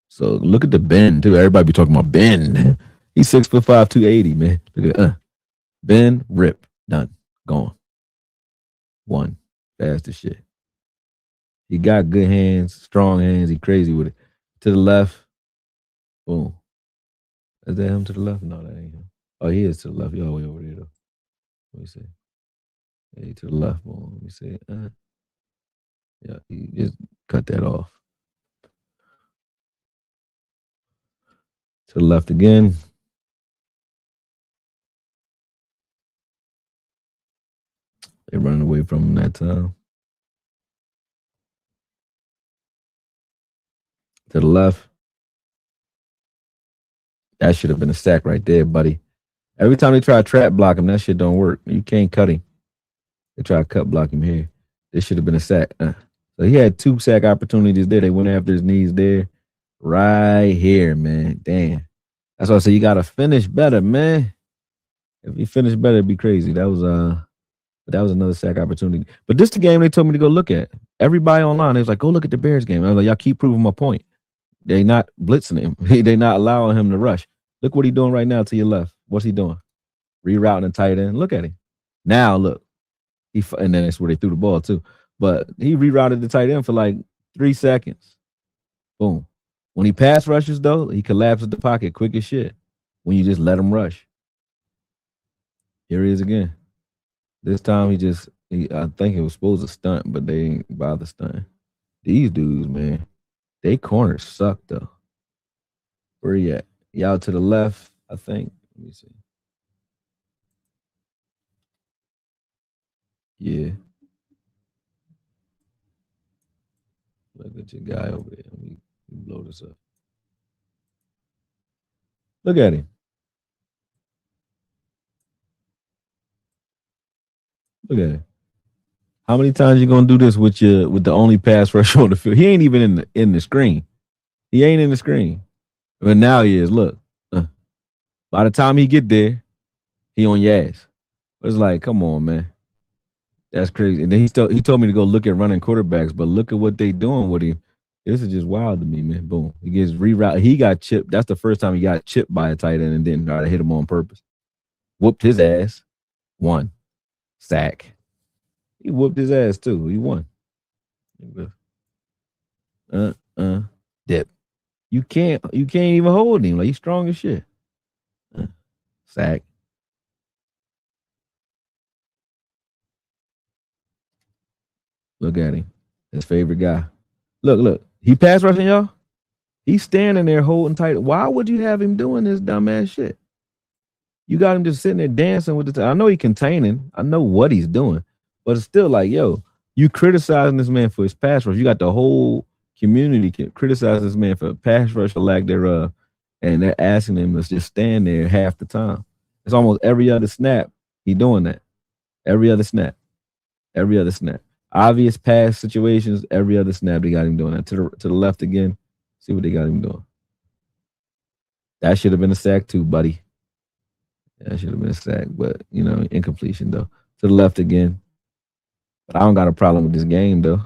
So look at the bend too. Everybody be talking about bend. He's 6'5", 280, man. Look at bend, rip, done, gone. One, fast as shit. He got good hands, strong hands. He crazy with it. To the left, boom. Is that him to the left? No, that ain't him. Oh, he is to the left. He all the way over there though. Let me see. Hey, to the left, boom. Let me see. Yeah, he just cut that off. To the left again. They running away from him that time. To the left. That should have been a sack right there, buddy. Every time they try to trap block him, that shit don't work. You can't cut him. They try to cut block him here. This should have been a sack. So he had 2 sack opportunities there. They went after his knees there. Right here, man. Damn. That's why I say you gotta finish better, man. If you finish better, it'd be crazy. That was another sack opportunity. But this the game they told me to go look at. Everybody online, they was like, go look at the Bears game. I was like, y'all keep proving my point. They not blitzing him. They not allowing him to rush. Look what he doing right now to your left. What's he doing? Rerouting the tight end. Look at him. Now look. And then that's where they threw the ball too. But he rerouted the tight end for like 3 seconds. Boom. When he pass rushes though, he collapses the pocket quick as shit. When you just let him rush. Here he is again. This time I think he was supposed to stunt, but they ain't bother stunting. These dudes, man, they corners suck though. Where he at? He out to the left, I think. Let me see. Yeah. Look at your guy over there. Let me blow this up. Look at him. Look at him. How many times you gonna do this with the only pass rusher on the field? He ain't even in the screen. He ain't in the screen. But now he is. Look. By the time he get there, he on your ass. It's like, come on, man. That's crazy. And then he told me to go look at running quarterbacks, but look at what they doing with him. This is just wild to me, man. Boom. He gets rerouted. He got chipped. That's the first time he got chipped by a tight end and didn't try to hit him on purpose. Whooped his ass. Won. Sack. He whooped his ass too. He won. Dip. You can't even hold him. Like he's strong as shit. Sack. Look at him. His favorite guy. Look. He pass rushing y'all. He's standing there holding tight. Why would you have him doing this dumbass shit? You got him just sitting there dancing with the. I know he's containing. I know what he's doing, but it's still like, yo, you criticizing this man for his pass rush. You got the whole community criticizing this man for pass rush or lack thereof, and they're asking him to just stand there half the time. It's almost every other snap he doing that. Every other snap. Obvious pass situations. Every other snap they got him doing that. To the left again. See what they got him doing. That should have been a sack too, buddy. That should have been a sack, but incompletion though. To the left again. But I don't got a problem with this game though.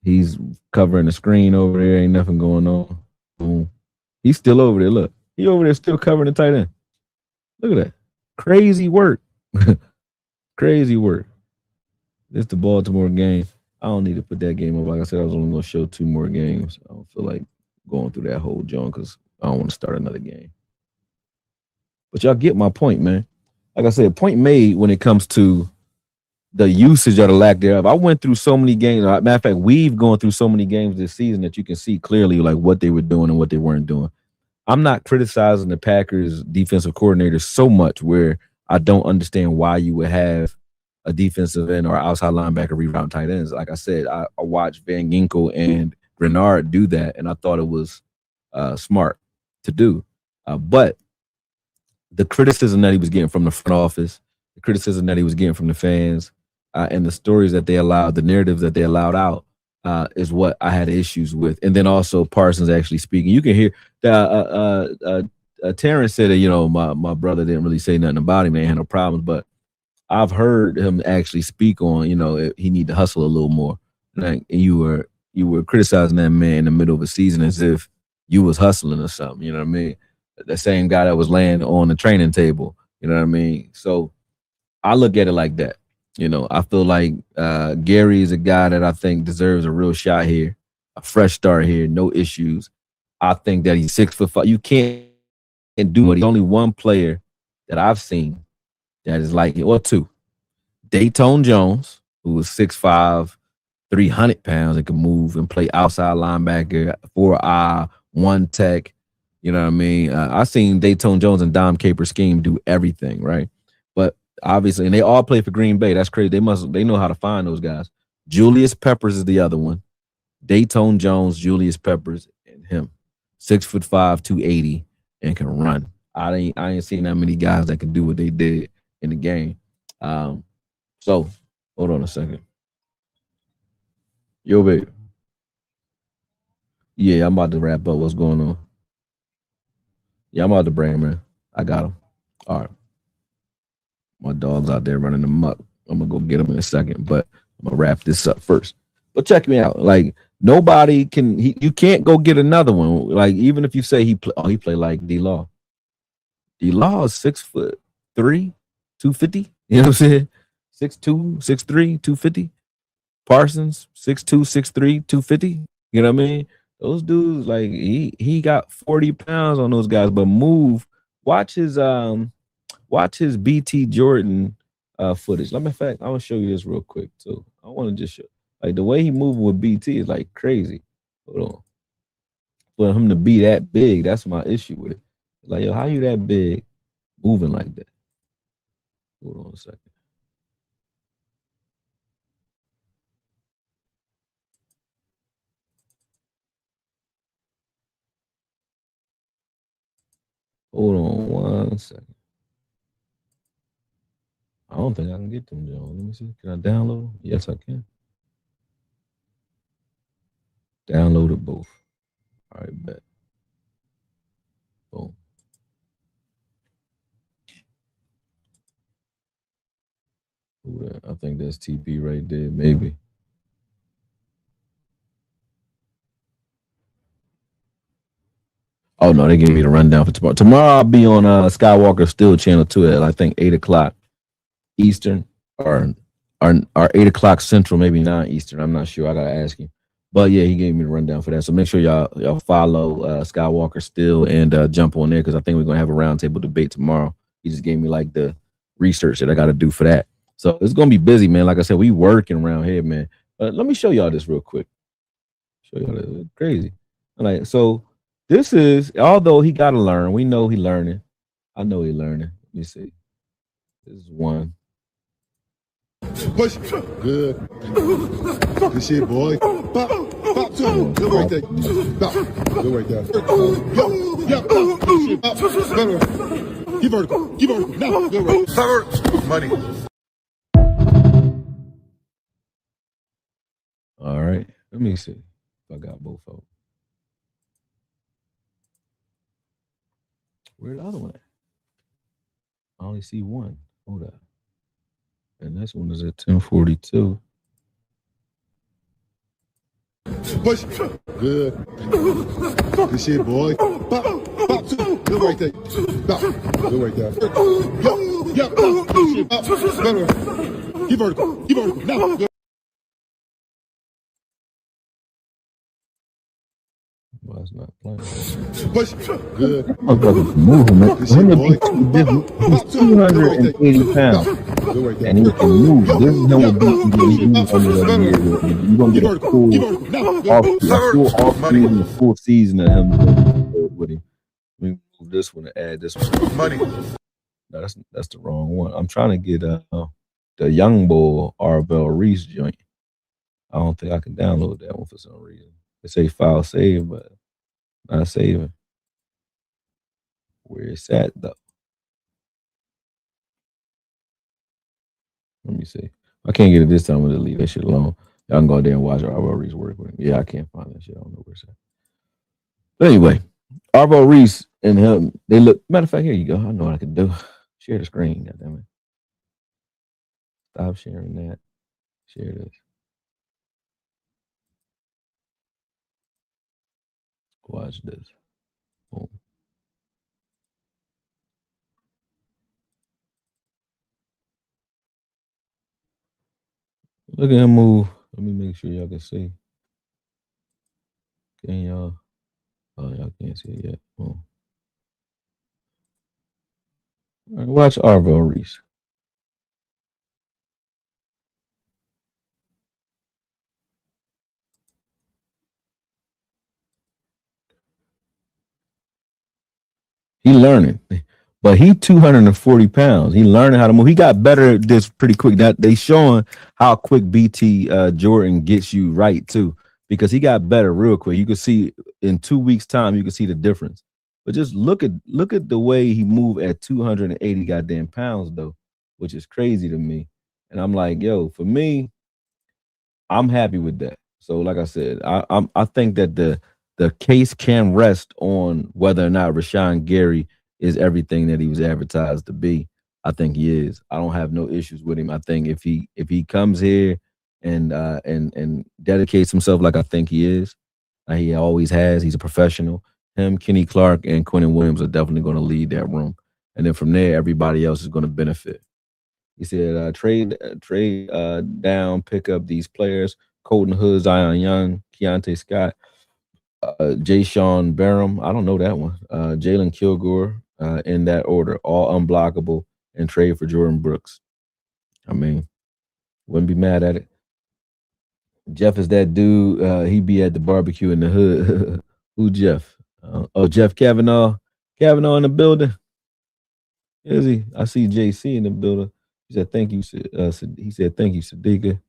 He's covering the screen over there. Ain't nothing going on. Boom. He's still over there. Look. He over there still covering the tight end. Look at that. Crazy work. Crazy work. This the Baltimore game. I don't need to put that game up. Like I said, I was only going to show 2 more games. I don't feel like going through that whole joint because I don't want to start another game. But y'all get my point, man. Like I said, point made when it comes to the usage or the lack thereof. I went through so many games. Matter of fact, we've gone through so many games this season that you can see clearly like what they were doing and what they weren't doing. I'm not criticizing the Packers defensive coordinator so much where I don't understand why you would have a defensive end or outside linebacker reroute tight ends. Like I said, I watched Van Ginkel and Grenard do that, and I thought it was smart to do. But the criticism that he was getting from the front office, the criticism that he was getting from the fans, and the stories that they allowed, the narratives that they allowed out, is what I had issues with. And then also Parsons actually speaking. You can hear that Terrence said that, my brother didn't really say nothing about him. They had no problems, but I've heard him actually speak on, he need to hustle a little more. Like, and you were criticizing that man in the middle of a season as if you was hustling or something. You know what I mean? The same guy that was laying on the training table. You know what I mean? So I look at it like that. I feel like Gary is a guy that I think deserves a real shot here, a fresh start here, no issues. I think that he's 6'5". You can't do it. He's only one player that I've seen that is like it, or two. Dayton Jones, who was 6'5", 300 pounds and can move and play outside linebacker, 4-eye, one tech. You know what I mean? I seen Dayton Jones and Dom Capers scheme do everything, right? But obviously, and they all play for Green Bay. That's crazy. They know how to find those guys. Julius Peppers is the other one. Dayton Jones, Julius Peppers, and him. 6'5", 280, and can run. I ain't seen that many guys that can do what they did in the game. So hold on a second. Yo, babe. Yeah, I'm about to wrap up. What's going on? Yeah, I'm about to bring him in. I got him. All right. My dog's out there running amok. I'm gonna go get him in a second, but I'm gonna wrap this up first. But check me out. Like nobody can. You can't go get another one. Like even if you say he play like D Law. D Law is 6'3", 250. You know what I'm saying? 6'2", 6'3", 250. Parsons, 6'2", 6'3", 250. You know what I mean? Those dudes, like he got 40 pounds on those guys, but move. Watch his BT Jordan footage. Let me, in fact, I want to show you this real quick too. I want to just show like the way he moving with BT is like crazy. Hold on. For him to be that big, that's my issue with it. Like, yo, how you that big moving like that? Hold on a second. Hold on one second. I don't think I can get them, Joe. Let me see. Can I download them? Yes, I can. Downloaded both. All right, bet. Boom. I think that's TP right there, maybe. Oh no, they gave me the rundown for tomorrow. Tomorrow I'll be on Skywalker Still Channel 2 at I think 8 o'clock Eastern or 8 o'clock Central, maybe 9 Eastern. I'm not sure. I gotta ask him. But yeah, he gave me the rundown for that. So make sure y'all follow Skywalker Still and jump on there because I think we're gonna have a roundtable debate tomorrow. He just gave me like the research that I gotta do for that. So it's gonna be busy, man. Like I said, we working around here, man. Let me show y'all this real quick. Show y'all this. It's crazy. Like so, this is although he gotta learn. We know he learning. I know he learning. Let me see. This is one. Push. Good. Good shit, boy. Pop. Pop two. Good right there. Pop. Good right there. Yo. Yeah. Pop. Good. Keep vertical. Keep vertical. Now. Good right. Cover. Money. All right. Let me see if I got both of them. Where's the other one at? I only see one. Hold up. And this one is at 10:42. Push. Good. Good shit, boy. Pop. Pop two. Good right there. Pop. Good right there. Yo. Yeah. Good shit. Pop. Good. Keep vertical. Keep vertical. Now. Good. Well, it's not playing. Push. Good. Motherfucker's moving, man. He's 280 pounds. And he can move. This is him with BT over the year. You're going to get a full off-season, a full season of him with him. Let me move this one and add this one. Money. No, that's the wrong one. I'm trying to get the young boy Arvell Reese joint. I don't think I can download that one for some reason. They say file save, but not saving. Where it's at though. Let me see. I can't get it this time. I'm gonna leave that shit alone. Y'all can go out there and watch Arvo Reese work with him. Yeah, I can't find that shit. I don't know where it's at. But anyway, Arvo Reese and him, they look. Matter of fact, here you go. I know what I can do. Share the screen. God damn it. Stop sharing that. Share this. Watch this. Boom. Look at him move. Let me make sure y'all can see. Can y'all? Oh, y'all can't see it yet. Boom. All right, watch Arvo Reese. He learning, but he 240 pounds. He learning how to move. He got better at this pretty quick. That they showing how quick BT Jordan gets you right too, because he got better real quick. You can see in 2 weeks time, you can see the difference. But just look at the way he moved at 280 goddamn pounds though, which is crazy to me. And I'm like, yo, for me, I'm happy with that. So, like I said, I think that the case can rest on whether or not Rashan Gary is everything that he was advertised to be. I think he is. I don't have no issues with him. I think if he comes here and dedicates himself like I think he is, like he always has, he's a professional. Him, Kenny Clark, and Quentin Williams are definitely going to lead that room, and then from there, everybody else is going to benefit. He said, trade down, pick up these players: Colton Hood, Zion Young, Keontae Scott, Jay Sean Barham. I don't know that one. Jalen Kilgore, in that order, all unblockable, and trade for Jordan Brooks. I mean, wouldn't be mad at it. Jeff is that dude. He be at the barbecue in the hood. Who Jeff? Oh, Jeff Kavanaugh. Kavanaugh in the building. Is he? I see JC in the building. He said, "Thank you." He said, "Thank you, Sadiqa."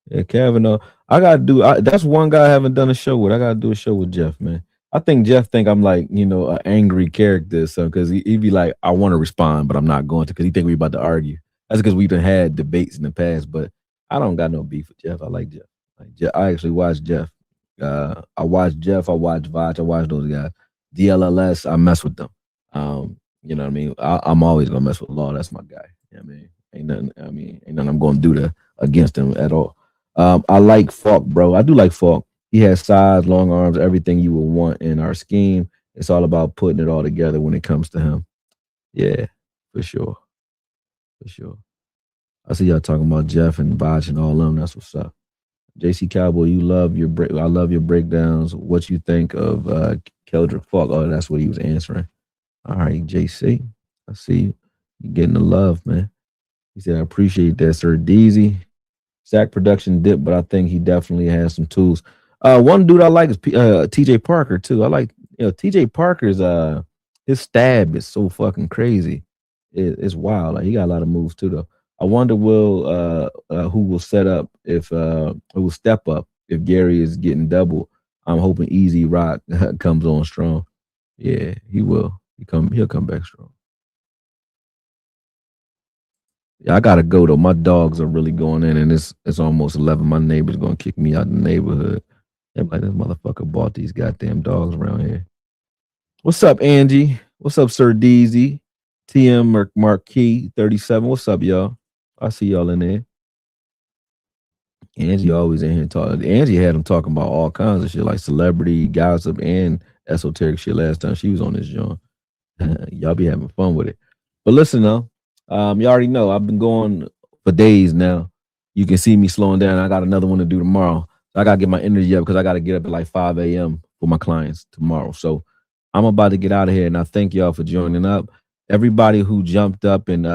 Yeah, Kavanaugh. I gotta do. That's one guy I haven't done a show with. I gotta do a show with Jeff, man. I think Jeff think I'm like an angry character, so because he be like, I want to respond, but I'm not going to because he think we about to argue. That's because we've had debates in the past, but I don't got no beef with Jeff. I like Jeff. Like Jeff, I actually watch Jeff. I watch Jeff. I watch Vach. I watch those guys. DLLS. I mess with them. You know what I mean? I'm always gonna mess with Law. That's my guy. You know what I mean? Ain't nothing. I mean, ain't nothing I'm gonna do to against him at all. I like Falk, bro. I do like Falk. He has size, long arms, everything you would want in our scheme. It's all about putting it all together when it comes to him. Yeah, for sure. For sure. I see y'all talking about Jeff and Botch and all of them. That's what's up. JC Cowboy, you love your break. I love your breakdowns. What you think of Keldrick Falk? Oh, that's what he was answering. All right, JC. I see you. You getting the love, man. He said, I appreciate that, sir. Deezy. Sack production dip, but I think he definitely has some tools. One dude I like is TJ Parker too. I like TJ Parker's his stab is so fucking crazy. It's wild. Like he got a lot of moves too though. I wonder who will set up if who will step up if Gary is getting double. I'm hoping Easy Rock comes on strong. Yeah, he will. He'll come back strong. Yeah, I gotta go though. My dogs are really going in, and it's almost 11. My neighbor's gonna kick me out of the neighborhood. I'm like, this motherfucker bought these goddamn dogs around here. What's up, Angie? What's up, Sir Deezy? TM Marquis 37. What's up, y'all? I see y'all in there. Angie always in here talking. Angie had him talking about all kinds of shit, like celebrity gossip and esoteric shit last time she was on this joint. Y'all be having fun with it. But listen though, you already know I've been going for days now. You can see me slowing down. I got another one to do tomorrow. So I gotta get my energy up because I gotta get up at like 5 a.m. for my clients tomorrow. So I'm about to get out of here, and I thank y'all for joining up. Everybody who jumped up and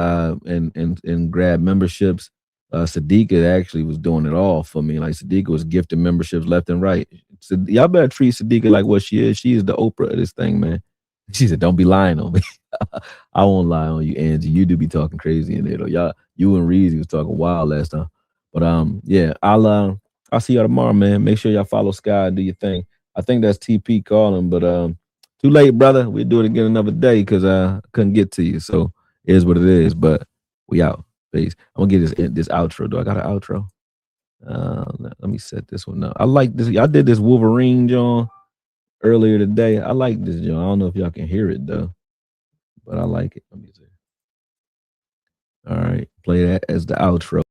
grabbed memberships. Sadiqa actually was doing it all for me. Like Sadiqa was gifting memberships left and right. So y'all better treat Sadiqa like what she is. She is the Oprah of this thing, man. She said, "Don't be lying on me." I won't lie on you, Angie. You do be talking crazy in there though. Y'all, you and Reezy was talking wild last time. But yeah, I'll see y'all tomorrow, man. Make sure y'all follow Sky and do your thing. I think that's TP calling, but too late, brother. We'll do it again another day because I couldn't get to you. So it is what it is. But we out. face. I'm gonna get this outro. Do I got an outro? Let me set this one up. I like this. I did this Wolverine John earlier today. I like this John. I don't know if y'all can hear it though, but I like it. Let me see. All right, play that as the outro.